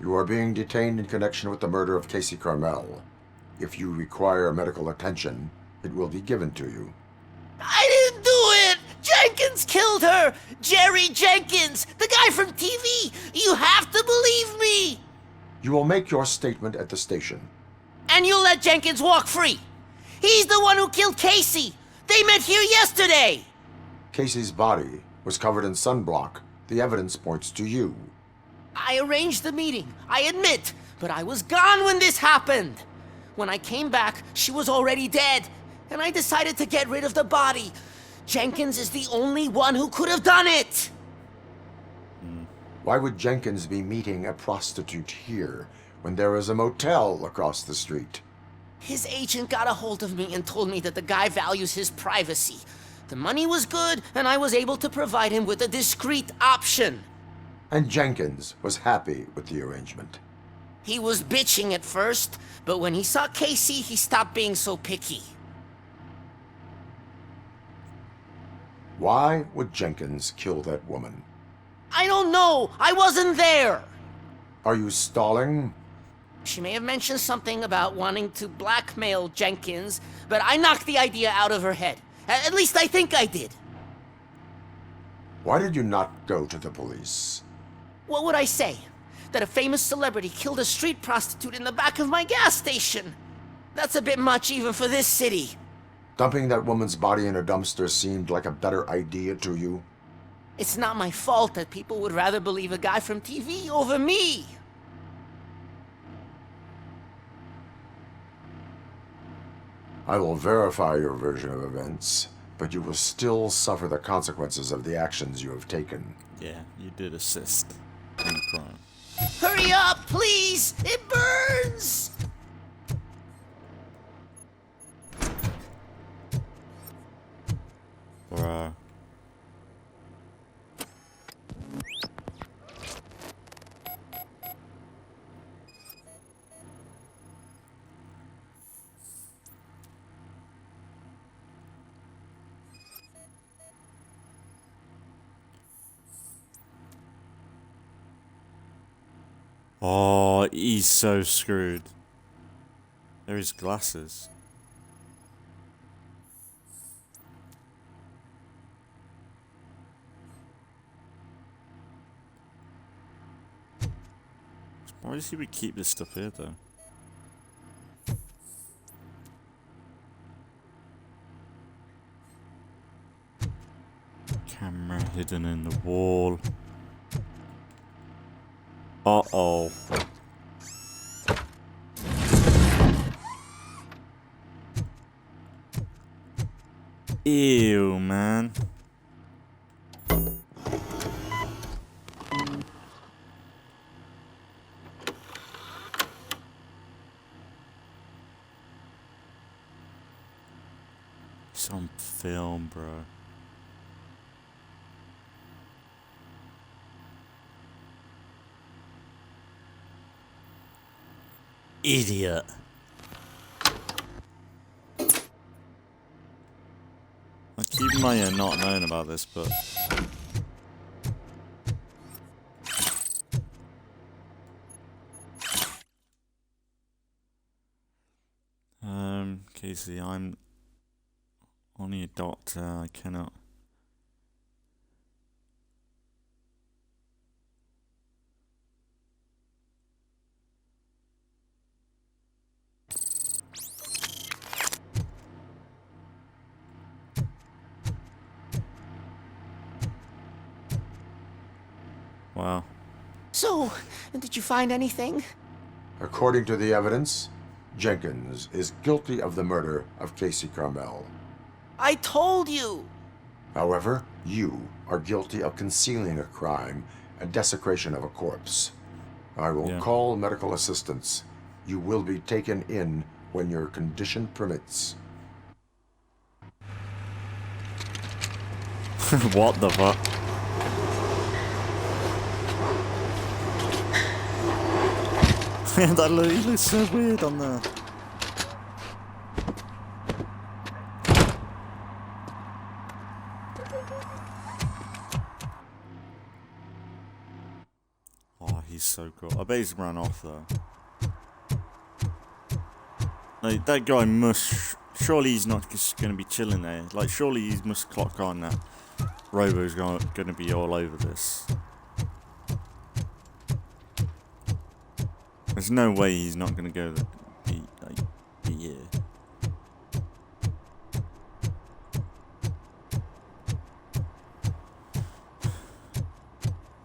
You are being detained in connection with the murder of Casey Carmel. If you require medical attention, it will be given to you. I didn't do it! Jenkins killed her! Jerry Jenkins! The guy from TV! You have to believe me! You will make your statement at the station. And you'll let Jenkins walk free! He's the one who killed Casey! They met here yesterday! Casey's body was covered in sunblock. The evidence points to you. I arranged the meeting, I admit, but I was gone when this happened. When I came back, she was already dead, and I decided to get rid of the body. Jenkins is the only one who could have done it! Why would Jenkins be meeting a prostitute here when there is a motel across the street? His agent got a hold of me and told me that the guy values his privacy. The money was good, and I was able to provide him with a discreet option. And Jenkins was happy with the arrangement. He was bitching at first, but when he saw Casey, he stopped being so picky. Why would Jenkins kill that woman? I don't know! I wasn't there! Are you stalling? She may have mentioned something about wanting to blackmail Jenkins, but I knocked the idea out of her head. At least I think I did. Why did you not go to the police? What would I say? That a famous celebrity killed a street prostitute in the back of my gas station? That's a bit much even for this city. Dumping that woman's body in a dumpster seemed like a better idea to you? It's not my fault that people would rather believe a guy from TV over me. I will verify your version of events, but you will still suffer the consequences of the actions you have taken. Yeah, you did assist in the crime. Hurry up, please! It burns! Bruh. Oh, he's so screwed. There are his glasses. Why does he keep this stuff here, though? Camera hidden in the wall. Uh-oh. Ew, man. It's on film, bro. Idiot. I keep my not knowing about this, but Casey, I'm only a doctor. I cannot. Wow. So, did you find anything? According to the evidence, Jenkins is guilty of the murder of Casey Carmel. I told you! However, you are guilty of concealing a crime and desecration of a corpse. I will call medical assistance. You will be taken in when your condition permits. What the fuck? That he looks so weird on there. Oh, he's so cool. I bet he's run off though. Like, that guy must... Surely he's not just going to be chilling there. Like, surely he must clock on that Robo's going to be all over this. There's no way he's not going to go be here.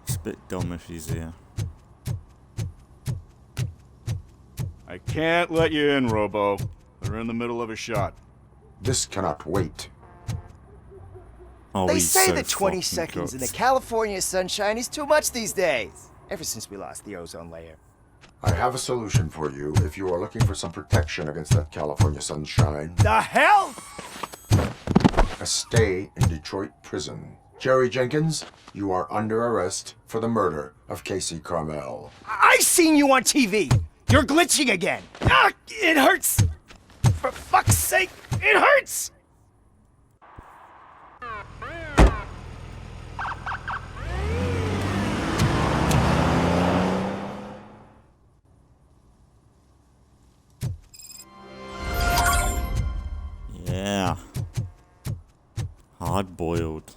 It's a bit dumb if he's here. I can't let you in, Robo. They're in the middle of a shot. This cannot wait. Oh, They he's say so that 20 fucking seconds in the cooked. California sunshine is too much these days. Ever since we lost the ozone layer. I have a solution for you if you are looking for some protection against that California sunshine. The hell? A stay in Detroit prison. Jerry Jenkins, you are under arrest for the murder of Casey Carmel. I seen you on TV. You're glitching again. Ah, it hurts. For fuck's sake, it hurts. Yeah. Hard boiled.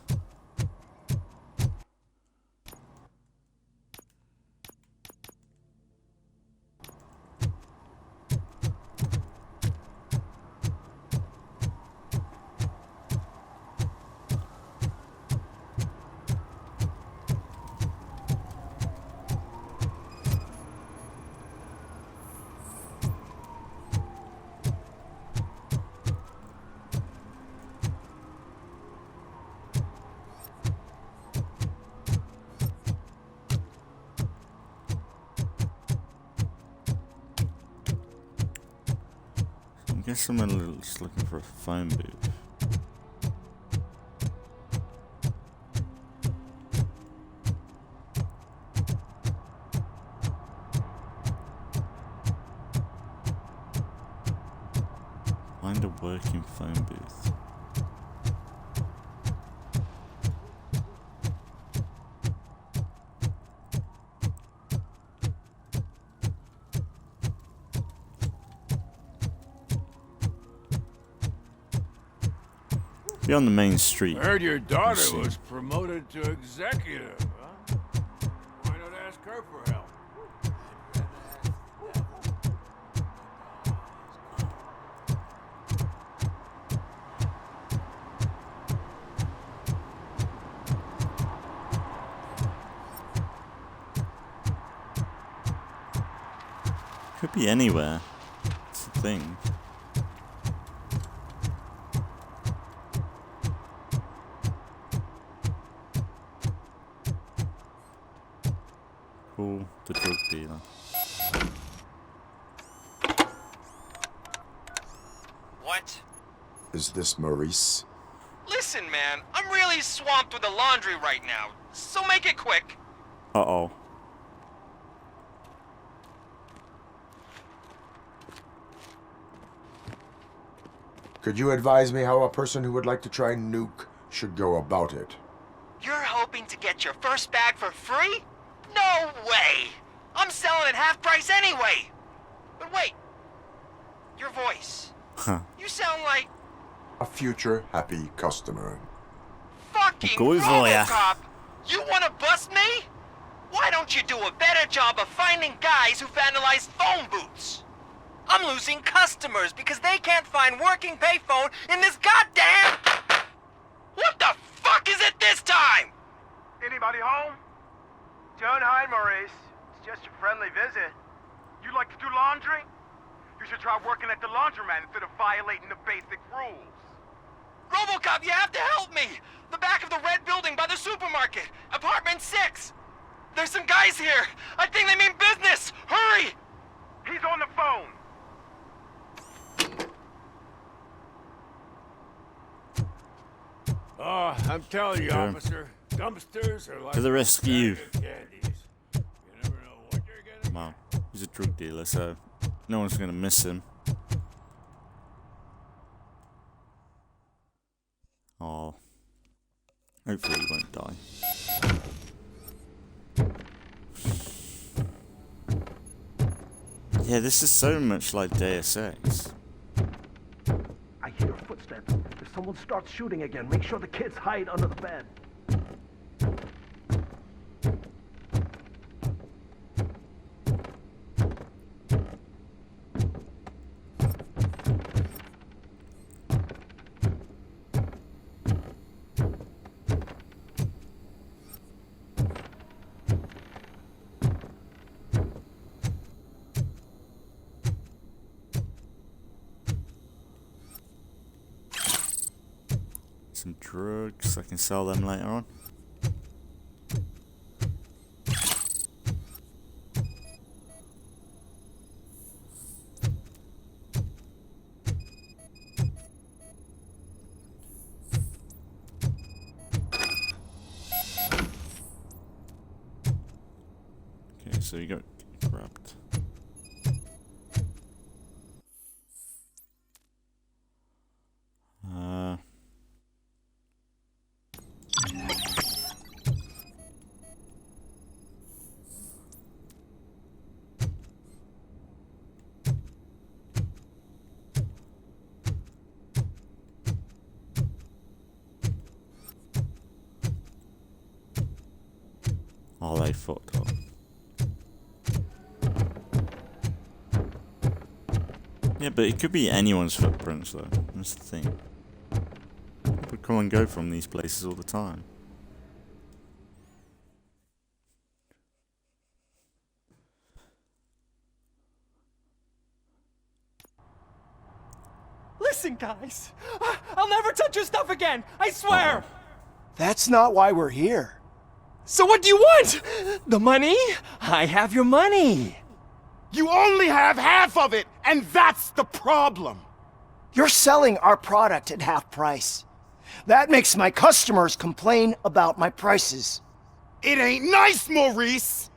I guess I'm just looking for a phone booth. Find a working phone booth. Be on the main street. I heard your daughter Let's see. was promoted to executive, huh? Why not ask her for help? Could be anywhere. It's the thing. Cool, the drug dealer. What? Is this Maurice? Listen, man, I'm really swamped with the laundry right now, so make it quick. Uh-oh. Could you advise me how a person who would like to try nuke should go about it? You're hoping to get your first bag for free? No way! I'm selling at half price anyway! But wait, your voice. Huh. You sound like A future happy customer. fucking Go for ya. RoboCop! You wanna bust me? Why don't you do a better job of finding guys who vandalize phone booths? I'm losing customers because they can't find working payphone in this goddamn... What the fuck is it this time? Anybody home? Don't hide, Maurice. It's just a friendly visit. You like to do laundry? You should try working at the laundromat instead of violating the basic rules. RoboCop, you have to help me! The back of the red building by the supermarket, apartment 6. There's some guys here. I think they mean business. Hurry! He's on the phone. Oh, I'm telling you, officer, dumpsters are like To the rescue. candies. You never know what you're gonna Well, he's a drug dealer, so no one's gonna miss him. Oh. Hopefully he won't die. Yeah, this is so much like Deus Ex. I hear footsteps. If someone starts shooting again, make sure the kids hide under the bed. Some drugs, I can sell them later on. Okay, so you got grabbed. Oh, they fucked up. Yeah, but it could be anyone's footprints, though. That's the thing. People come and go from these places all the time. Listen, guys. I'll never touch your stuff again. I swear. That's not why we're here. So what do you want? The money? I have your money. You only have half of it, and that's the problem. You're selling our product at half price. That makes my customers complain about my prices. It ain't nice, Maurice!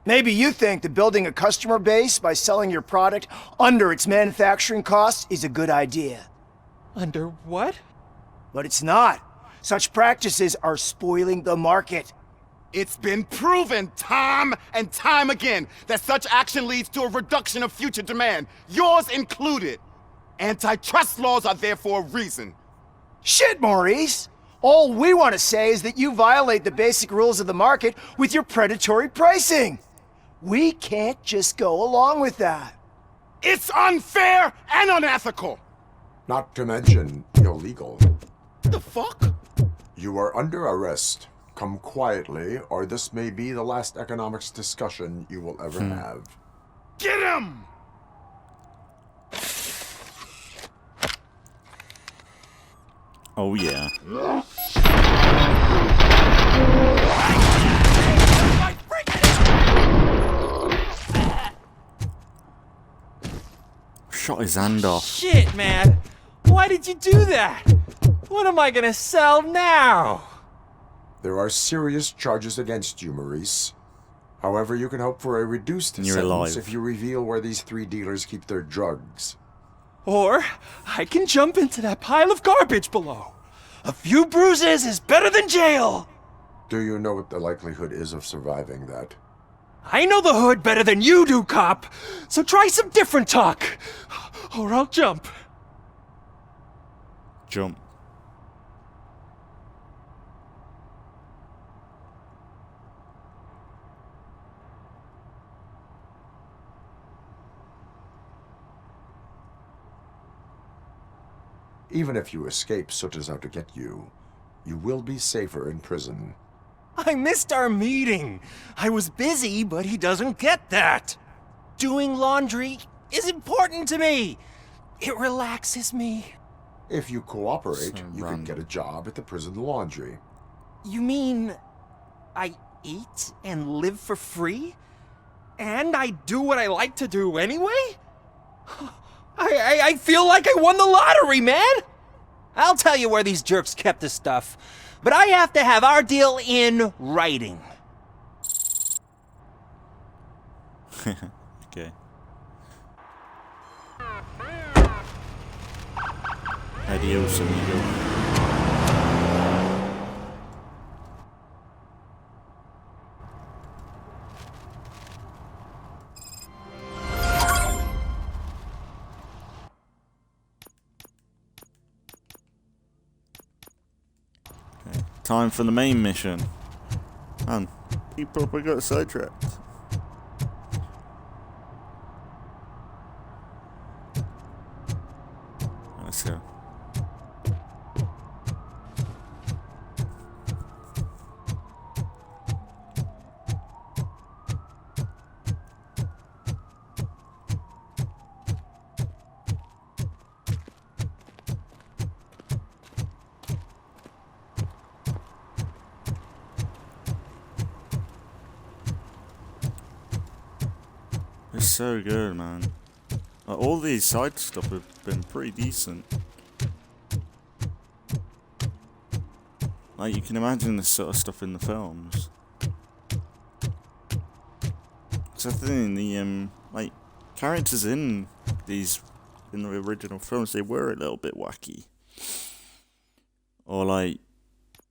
Maybe you think that building a customer base by selling your product under its manufacturing costs is a good idea. Under what? But it's not. Such practices are spoiling the market. It's been proven time and time again that such action leads to a reduction of future demand, yours included. Antitrust laws are there for a reason. Shit, Maurice! All we want to say is that you violate the basic rules of the market with your predatory pricing. We can't just go along with that. It's unfair and unethical! Not to mention illegal. The fuck? You are under arrest. Come quietly, or this may be the last economics discussion you will ever have. Get him! Oh yeah. Shot his hand off. Shit, man. Why did you do that? What am I gonna sell now? There are serious charges against you, Maurice. However, you can hope for a reduced You're sentence alive. if you reveal where these 3 dealers keep their drugs. Or I can jump into that pile of garbage below. A few bruises is better than jail. Do you know what the likelihood is of surviving that? I know the hood better than you do, cop. So try some different talk. Or I'll jump. Jump. Even if you escape Soot is out to get you, you will be safer in prison. I missed our meeting. I was busy, but he doesn't get that. Doing laundry is important to me. It relaxes me. If you cooperate, So you can get a job at the prison laundry. You mean I eat and live for free? And I do what I like to do anyway? I feel like I won the lottery, man! I'll tell you where these jerks kept the stuff, but I have to have our deal in writing. Okay. Adios, amigo. Time for the main mission. Man, he probably got sidetracked. Let's go. It's so good, man. Like, all these side stuff have been pretty decent. Like, you can imagine this sort of stuff in the films. So I think the like characters in the original films, they were a little bit wacky, or like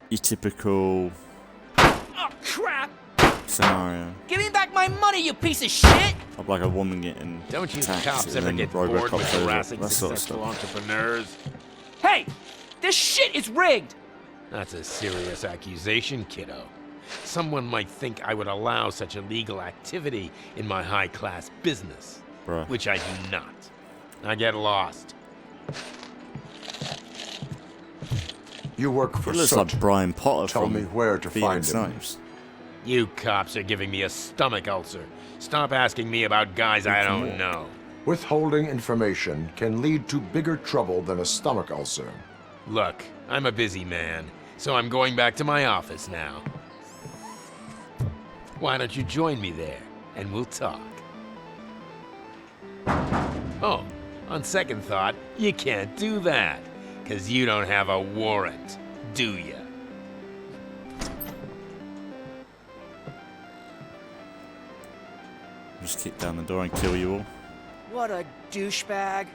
your typical Oh, crap! scenario. Give me back my money, you piece of shit! Of like a woman getting Don't you attacked cops and ever then get bored with RoboCop shows up, harassing that sort of successful stuff. entrepreneurs? Hey! This shit is rigged! That's a serious accusation, kiddo. Someone might think I would allow such illegal activity in my high-class business, Bruh. which I do not. I get lost. You work for It looks Soot. like Brian Potter Tell from me where to find Phoenix him. Snipes. You cops are giving me a stomach ulcer. Stop asking me about guys I don't know. Withholding information can lead to bigger trouble than a stomach ulcer. Look, I'm a busy man, so I'm going back to my office now. Why don't you join me there, and we'll talk. Oh, on second thought, you can't do that, 'cause you don't have a warrant, do ya? Just kick down the door and kill you all. What a douchebag.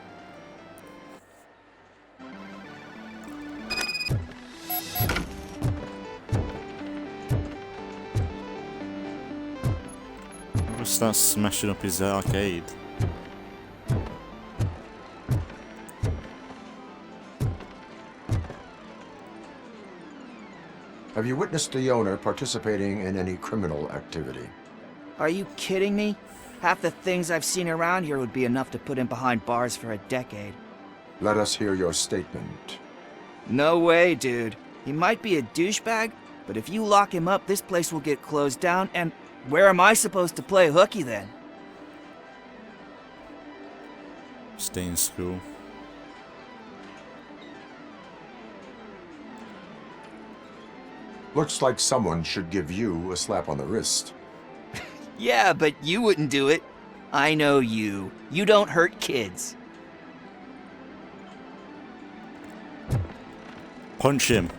I'm gonna start smashing up his arcade. Have you witnessed the owner participating in any criminal activity? Are you kidding me? Half the things I've seen around here would be enough to put him behind bars for a decade. Let us hear your statement. No way, dude. He might be a douchebag, but if you lock him up, this place will get closed down, and where am I supposed to play hooky then? Stay in school. Looks like someone should give you a slap on the wrist. Yeah, but you wouldn't do it. I know you. You don't hurt kids. Punch him.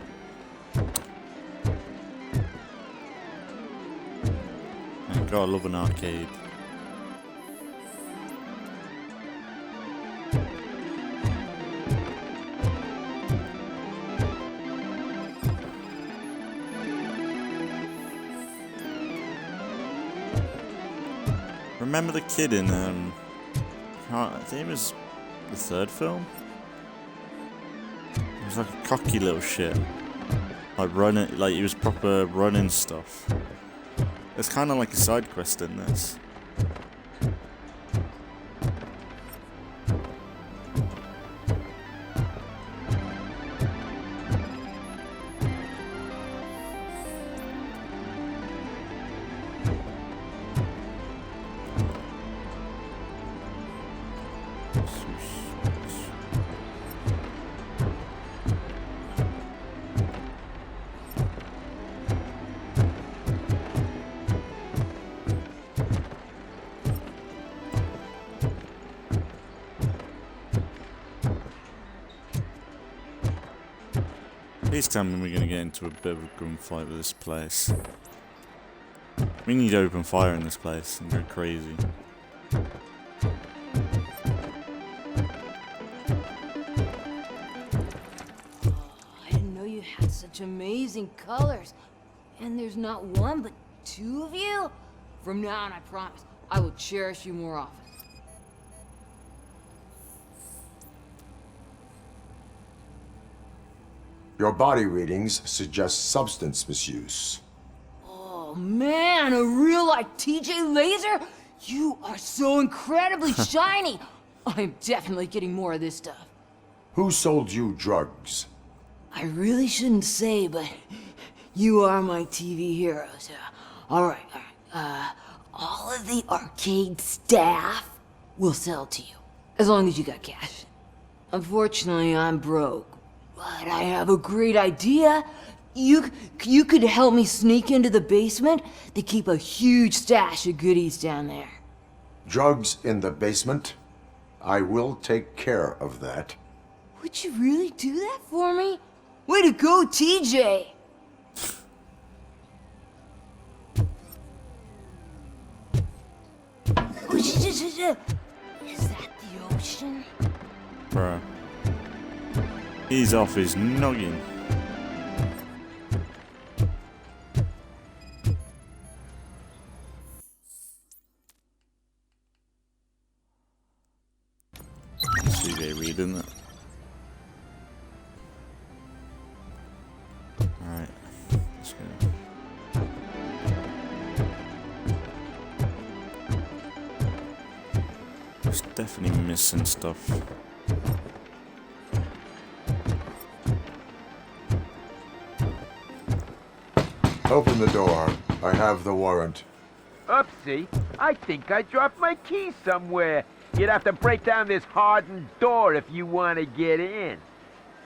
I gotta love an arcade. Remember the kid in I think it was the third film? He was like a cocky little shit. Like running, like he was proper running stuff. It's kind of like a side quest in this. Please tell me we're gonna get into a bit of a gunfight with this place. We need open fire in this place and go crazy. I didn't know you had such amazing colors. And there's not one, but two of you? From now on, I promise, I will cherish you more often. Your body readings suggest substance misuse. Oh man, a real like TJ Laser? You are so incredibly shiny. I'm definitely getting more of this stuff. Who sold you drugs? I really shouldn't say, but you are my TV heroes. All right. All of the arcade staff will sell to you, as long as you got cash. Unfortunately, I'm broke, but I have a great idea. You could help me sneak into the basement. They keep a huge stash of goodies down there. Drugs in the basement? I will take care of that. Would you really do that for me? Way to go, TJ! Is that the ocean? Bruh. He's off his noggin. See they reading it. Alright. Let's go. It's definitely missing stuff. Open the door. I have the warrant. Oopsie, I think I dropped my keys somewhere. You'd have to break down this hardened door if you want to get in.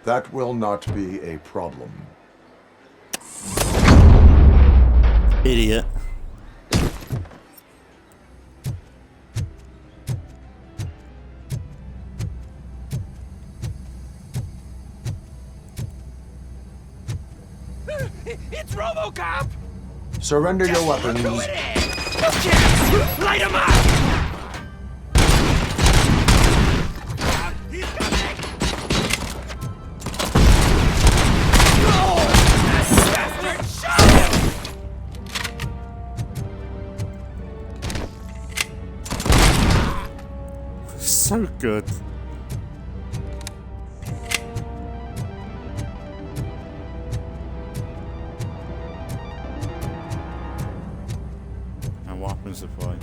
That will not be a problem. Idiot. It's RoboCop! Surrender your weapons. No chance! Light him up! He's coming! No! Bastard! Shot him! So good. Weapon supply.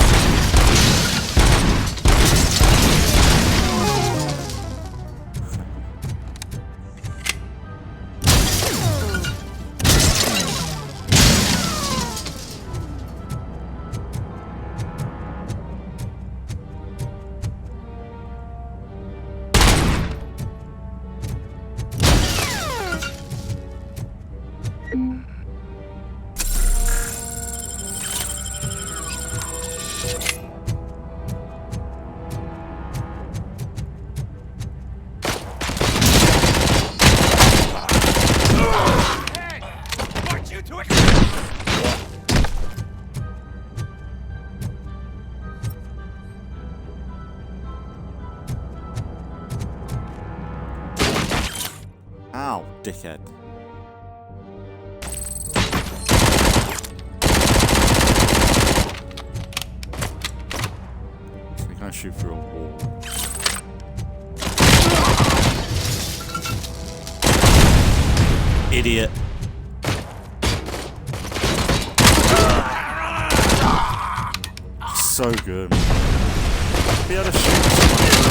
Ow, dickhead. So we can't shoot through a wall. Idiot. So good. Be able to shoot someone in the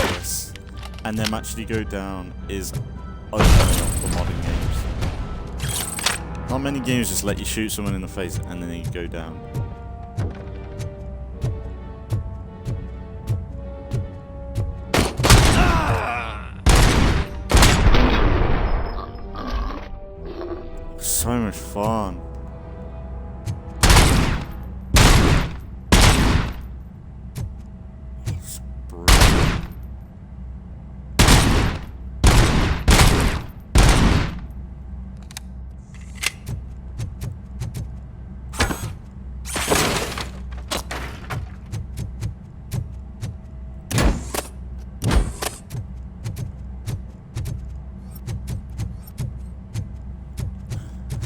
face and them actually go down is unheard of for modern games. Not many games just let you shoot someone in the face and then they go down. So much fun. It's brilliant.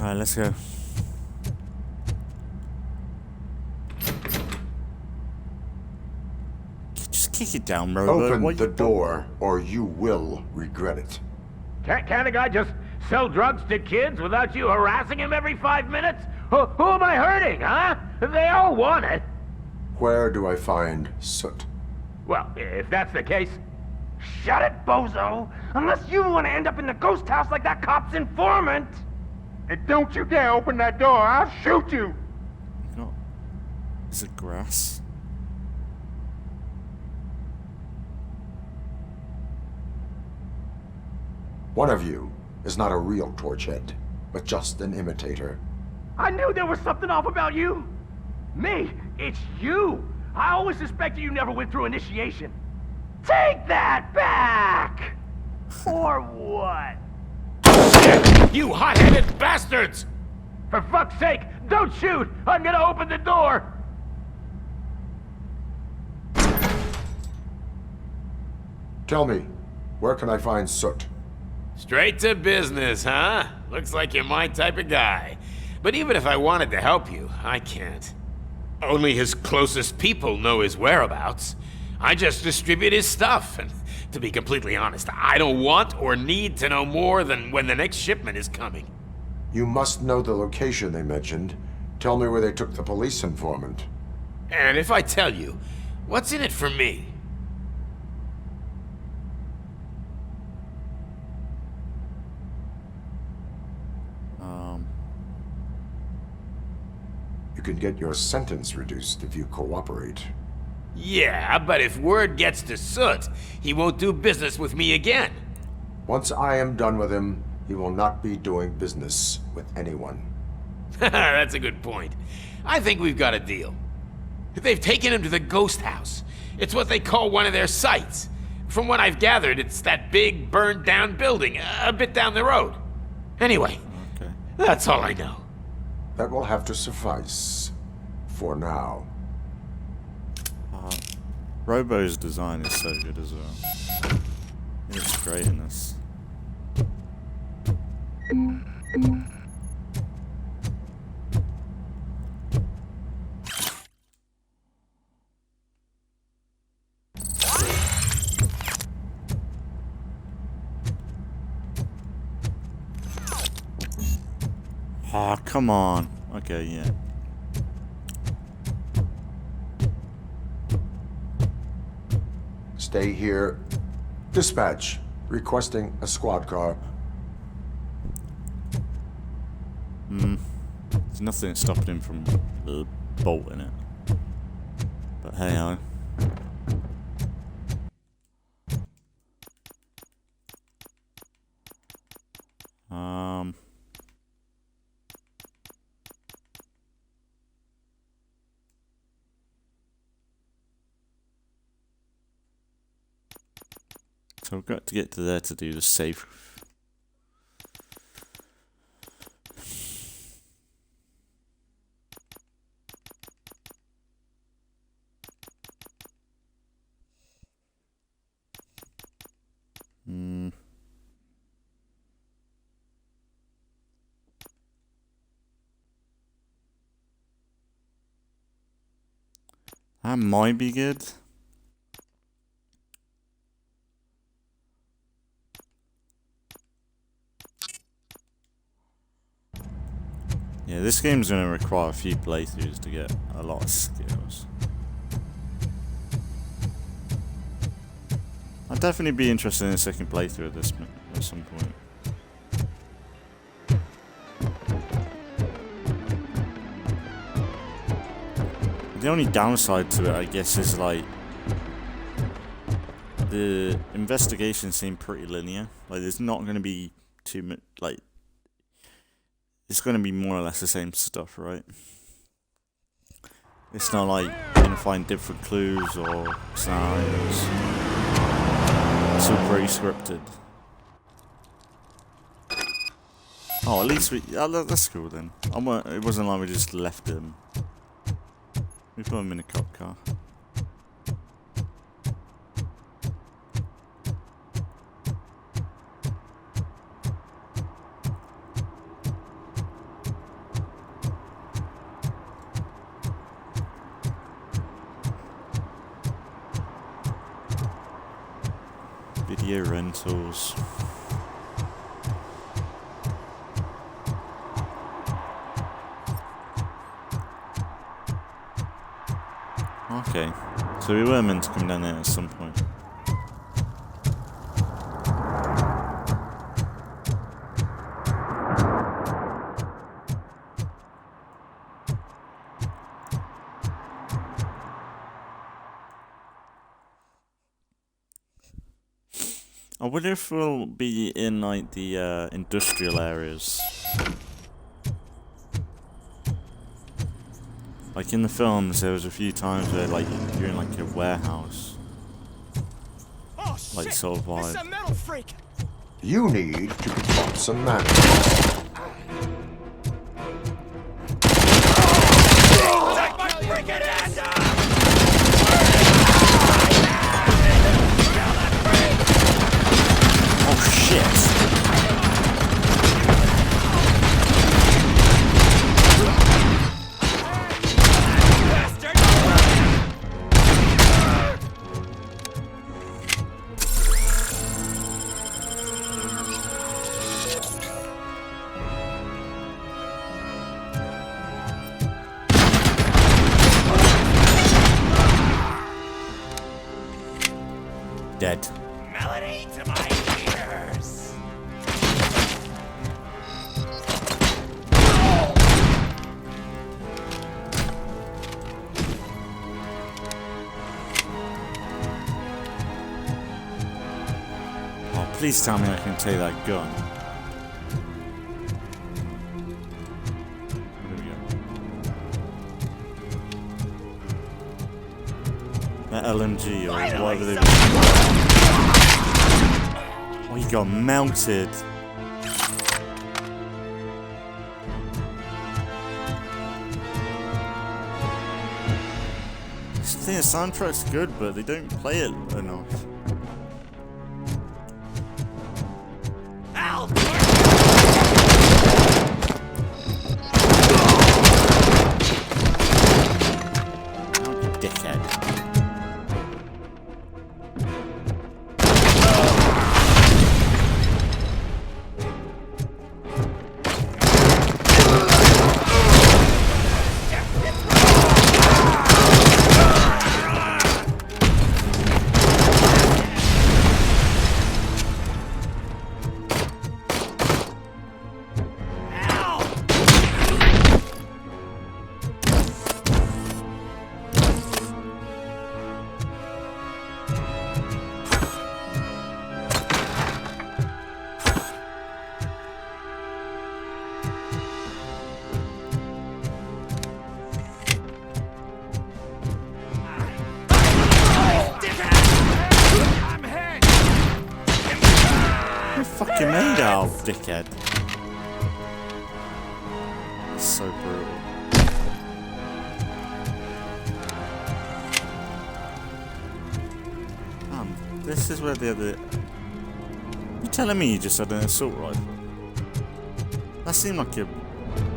Alright, let's go. Just kick it down, Robo. Open the door, or you will regret it. Can't a guy just sell drugs to kids without you harassing him every 5 minutes? Who am I hurting, huh? They all want it. Where do I find Soot? Well, if that's the case, shut it, bozo! Unless you want to end up in the ghost house like that cop's informant! And don't you dare open that door, I'll shoot you! No. Is it grass? One of you is not a real Torchhead, but just an imitator. I knew there was something off about you! Me? It's you! I always suspected you never went through initiation. Take that back! Or what? You hot-headed bastards! For fuck's sake, don't shoot! I'm gonna open the door! Tell me, where can I find Soot? Straight to business, huh? Looks like you're my type of guy. But even if I wanted to help you, I can't. Only his closest people know his whereabouts. I just distribute his stuff, and to be completely honest, I don't want or need to know more than when the next shipment is coming. You must know the location they mentioned. Tell me where they took the police informant. And if I tell you, what's in it for me? You can get your sentence reduced if you cooperate. Yeah, but if word gets to Soot, he won't do business with me again. Once I am done with him, he will not be doing business with anyone. That's a good point. I think we've got a deal. They've taken him to the ghost house. It's what they call one of their sites. From what I've gathered, it's that big, burned-down building a bit down the road. Anyway, that's all I know. That will have to suffice. For now. Robo's design is so good as well. He looks great in this. Ah, oh, come on. Okay, yeah. Stay here. Dispatch. Requesting a squad car. There's nothing stopping him from bolting it. But hey, ho. So we've got to get to there to do the safe. That might be good. Yeah, this game's going to require a few playthroughs to get a lot of skills. I'd definitely be interested in a second playthrough of this at some point. The only downside to it, I guess, is like the investigations seem pretty linear. Like, there's not going to be too much, like, it's going to be more or less the same stuff, right? It's not like you're going to find different clues or scenarios. It's all pretty scripted. Oh, at least we... that's cool then. It wasn't like we just left him. We put him in a cop car. tools. Okay, so we were meant to come down there at some point. I wonder if we'll be in like the industrial areas. Like in the films, there was a few times where like you're in like a warehouse, like sort of vibe. It's a metal freak. You need to confront some manners. Take my freaking hand off! Oh shit! Dead. Melody to my ears. Oh, please tell me I can take that gun. Where do we go? That LMG or whatever they. Oh, he got melted. I think the soundtrack's good, but they don't play it enough. Fucking made out, dickhead. It's so brutal. This is where the other. You telling me you just had an assault rifle? That seemed like a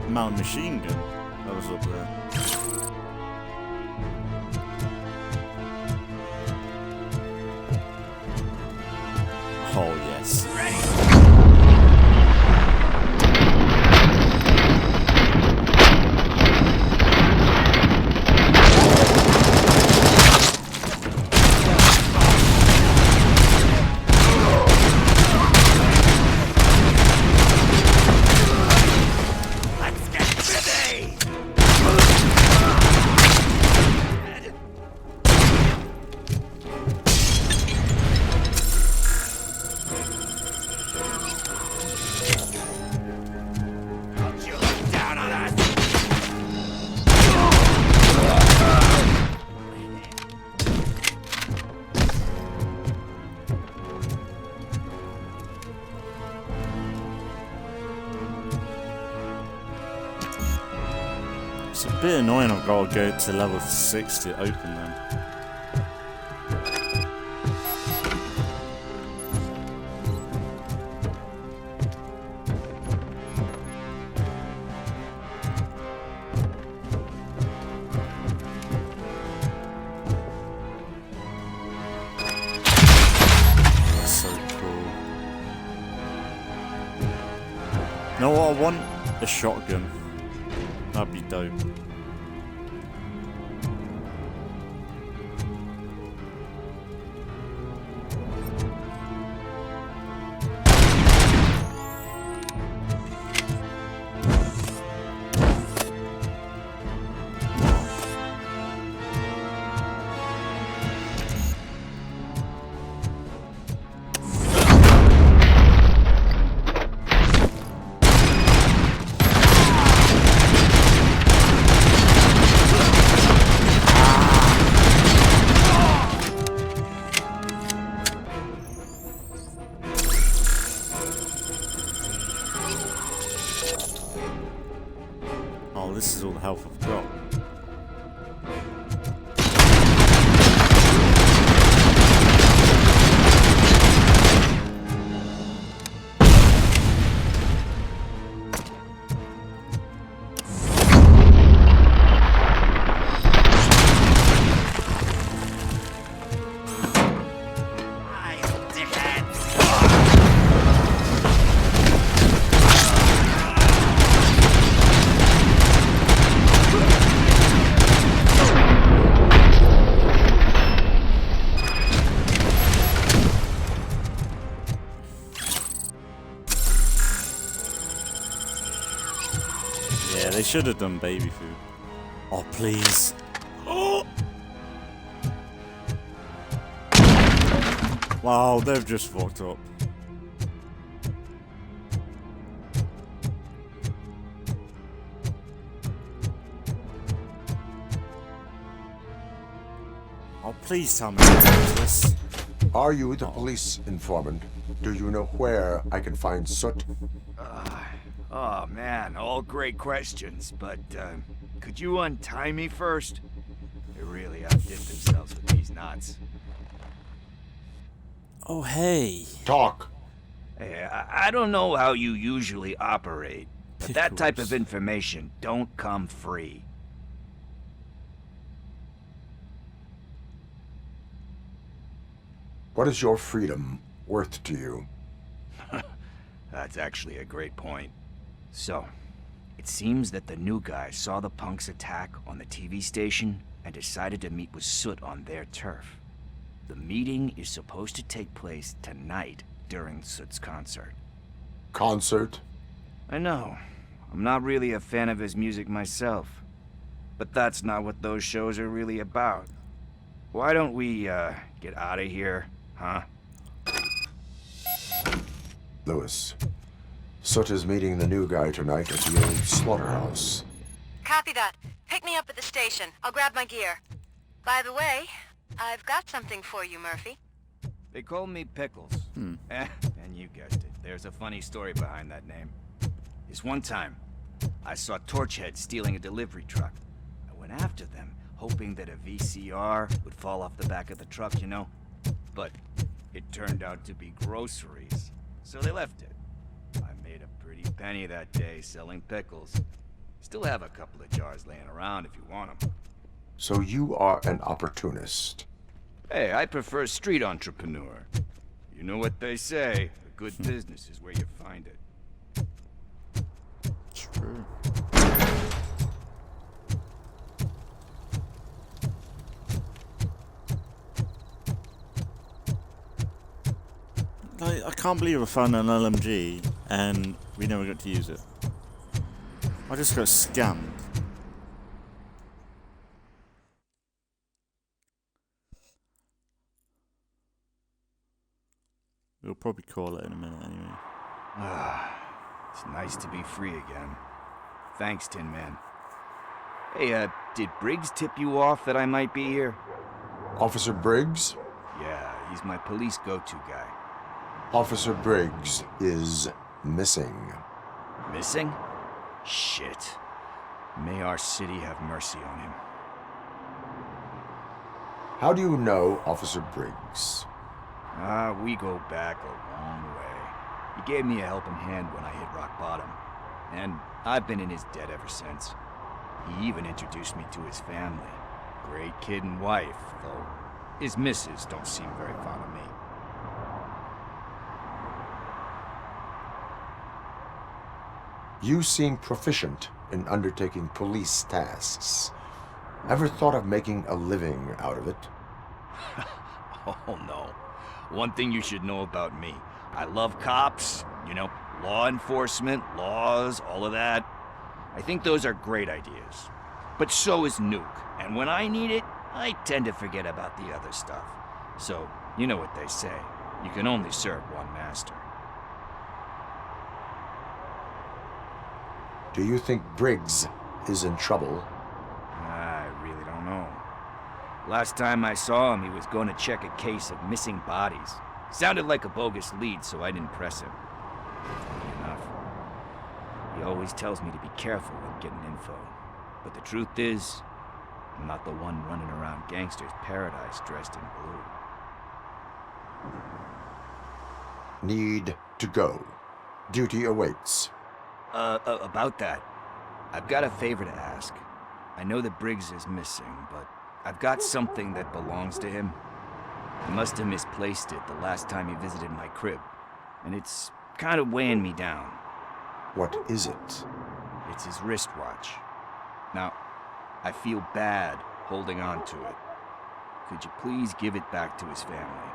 mounted machine gun that was up there. Oh yes. It's a bit annoying I've got to go to level 6 to open them. That's so cool. know what I want? A shotgun. That'd be dope. Oh, this is all the health I've got. Yeah, they should have done baby food. Oh, please. Oh! Wow, they've just fucked up. Oh, please tell me this. Are you the police informant? Do you know where I can find Soot? Oh man, all great questions, but could you untie me first? They really outdid themselves with these knots. Oh, hey. Talk. Hey, I don't know how you usually operate, but that type of information don't come free. What is your freedom worth to you? That's actually a great point. So, it seems that the new guy saw the punks attack on the TV station and decided to meet with Soot on their turf. The meeting is supposed to take place tonight during Soot's concert. Concert? I know. I'm not really a fan of his music myself. But that's not what those shows are really about. Why don't we, get out of here, huh? Lewis, Soot is meeting the new guy tonight at the old slaughterhouse. Copy that. Pick me up at the station. I'll grab my gear. By the way, I've got something for you, Murphy. They call me Pickles. And you guessed it. There's a funny story behind that name. This one time, I saw Torchhead stealing a delivery truck. I went after them, hoping that a VCR would fall off the back of the truck, you know? But it turned out to be groceries, so they left it. I made a pretty penny that day selling pickles. Still have a couple of jars laying around if you want them. So you are an opportunist. Hey, I prefer street entrepreneur. You know what they say, a good business is where you find it. True. I can't believe I found an LMG and we never got to use it. I just got scammed. We'll probably call it in a minute anyway. It's nice to be free again. Thanks, Tin Man. Hey, did Briggs tip you off that I might be here? Officer Briggs? Yeah, he's my police go-to guy. Officer Briggs is missing. Missing? Shit. May our city have mercy on him. How do you know Officer Briggs? We go back a long way. He gave me a helping hand when I hit rock bottom. And I've been in his debt ever since. He even introduced me to his family. Great kid and wife, though his missus don't seem very fond of me. You seem proficient in undertaking police tasks. Ever thought of making a living out of it? Oh no. One thing you should know about me. I love cops, you know, law enforcement, laws, all of that. I think those are great ideas. But so is Nuke, and when I need it, I tend to forget about the other stuff. So, you know what they say. You can only serve one master. Do you think Briggs is in trouble? I really don't know. Last time I saw him, he was going to check a case of missing bodies. Sounded like a bogus lead, so I didn't press him. Funny enough. He always tells me to be careful when getting info. But the truth is, I'm not the one running around gangsters' paradise dressed in blue. Need to go. Duty awaits. About that, I've got a favor to ask. I know that Briggs is missing, but I've got something that belongs to him. He must have misplaced it the last time he visited my crib, and it's kind of weighing me down. What is it? It's his wristwatch. Now, I feel bad holding on to it. Could you please give it back to his family?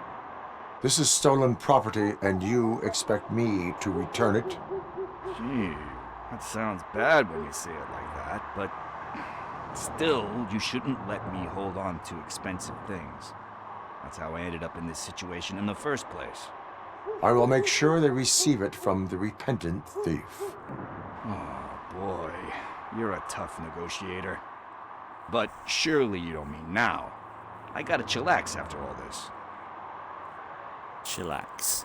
This is stolen property, and you expect me to return it? Gee, that sounds bad when you say it like that, but still, you shouldn't let me hold on to expensive things. That's how I ended up in this situation in the first place. I will make sure they receive it from the repentant thief. Oh, boy. You're a tough negotiator. But surely you don't mean now. I gotta chillax after all this. Chillax.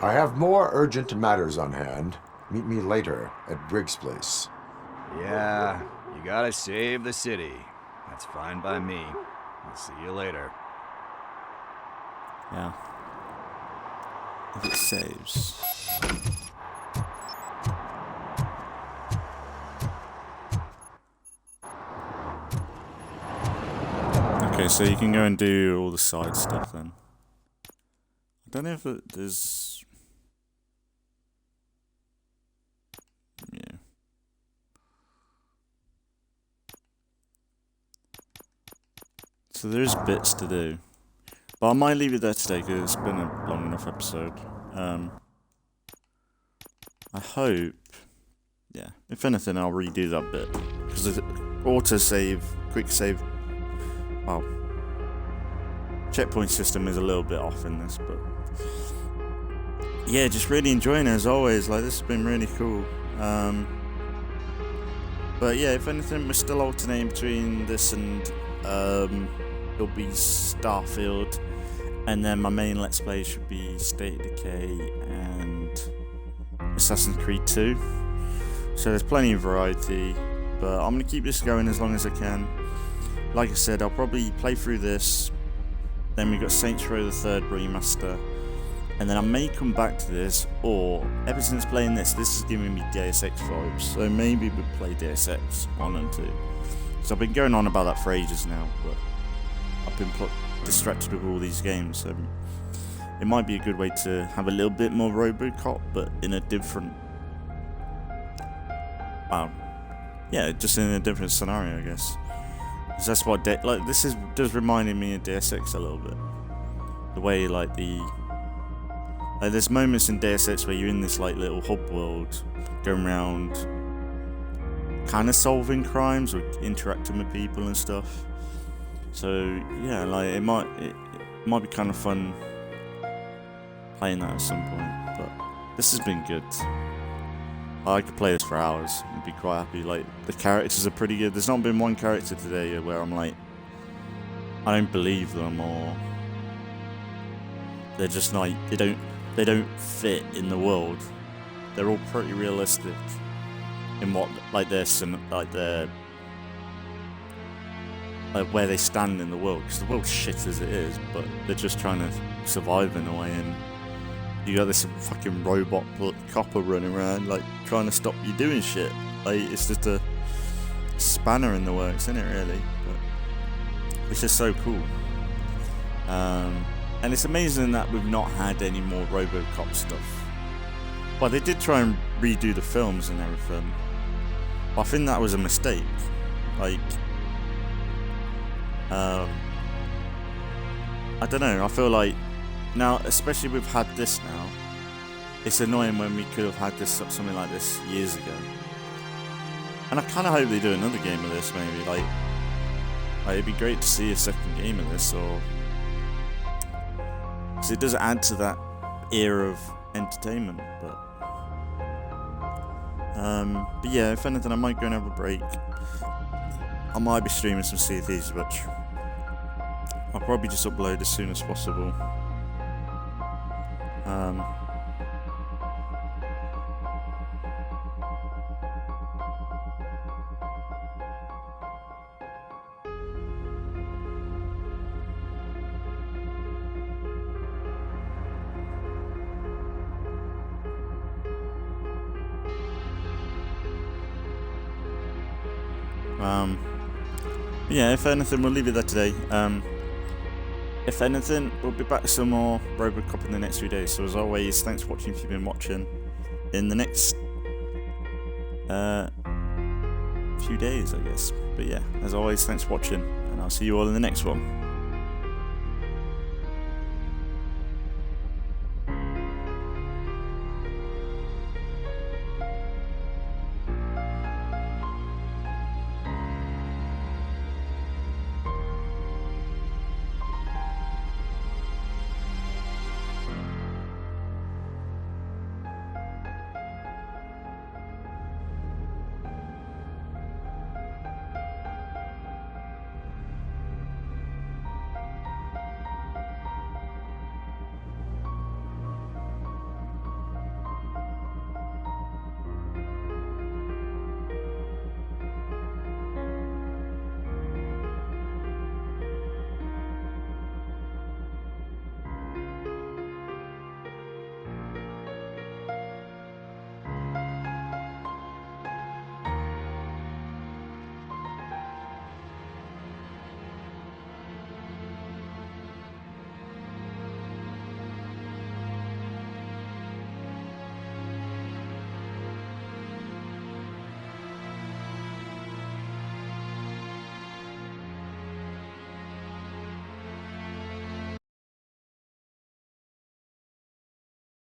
I have more urgent matters on hand. Meet me later at Briggs' place. Yeah, you gotta save the city. That's fine by me. I'll see you later. Yeah. If it saves. Okay, so you can go and do all the side stuff then. I don't know if there's... Yeah. So there's bits to do. But I might leave it there today because it's been a long enough episode. I hope... Yeah, if anything I'll redo that bit. Because the auto-save, quick save... Well... checkpoint system is a little bit off in this, but... Yeah, just really enjoying it as always. Like, this has been really cool. But yeah, if anything, we're still alternating between this and it'll be Starfield, and then my main Let's Play should be State of Decay and Assassin's Creed 2. So there's plenty of variety, but I'm gonna keep this going as long as I can. Like I said, I'll probably play through this. Then we got Saints Row the 3rd remaster. And then I may come back to this, or ever since playing this is giving me Deus Ex vibes, so maybe we'll play Deus Ex 1 and 2. So I've been going on about that for ages now, but I've been distracted with all these games, so it might be a good way to have a little bit more RoboCop, but in a different... yeah, just in a different scenario, I guess. Because that's what... this is just reminding me of Deus Ex a little bit. The way, like, there's moments in Deus Ex where you're in this like little hub world, going around, kind of solving crimes or interacting with people and stuff. So yeah, like it might be kind of fun playing that at some point. But this has been good. I could play this for hours and be quite happy. Like the characters are pretty good. There's not been one character today where I'm like, I don't believe them, or they're just like they don't fit in the world. They're all pretty realistic in what like where they stand in the world, because the world's shit as it is, but they're just trying to survive in a way. And you got this fucking robot copper running around like trying to stop you doing shit. Like it's just a spanner in the works, isn't it? Really, but it's just so cool. And it's amazing that we've not had any more RoboCop stuff. Well, they did try and redo the films and everything, but I think that was a mistake. Like, I don't know, I feel like now, especially we've had this now, it's annoying when we could have had this something like this years ago. And I kind of hope they do another game of this, maybe. Like it'd be great to see a second game of this, or because it does add to that era of entertainment. But yeah, if anything, I might go and have a break. I might be streaming some Sea of Thieves, but I'll probably just upload as soon as possible. Yeah, if anything, we'll leave it there today. If anything, we'll be back with some more RoboCop in the next few days. So as always, thanks for watching if you've been watching. In the next few days, I guess. But yeah, as always, thanks for watching, and I'll see you all in the next one.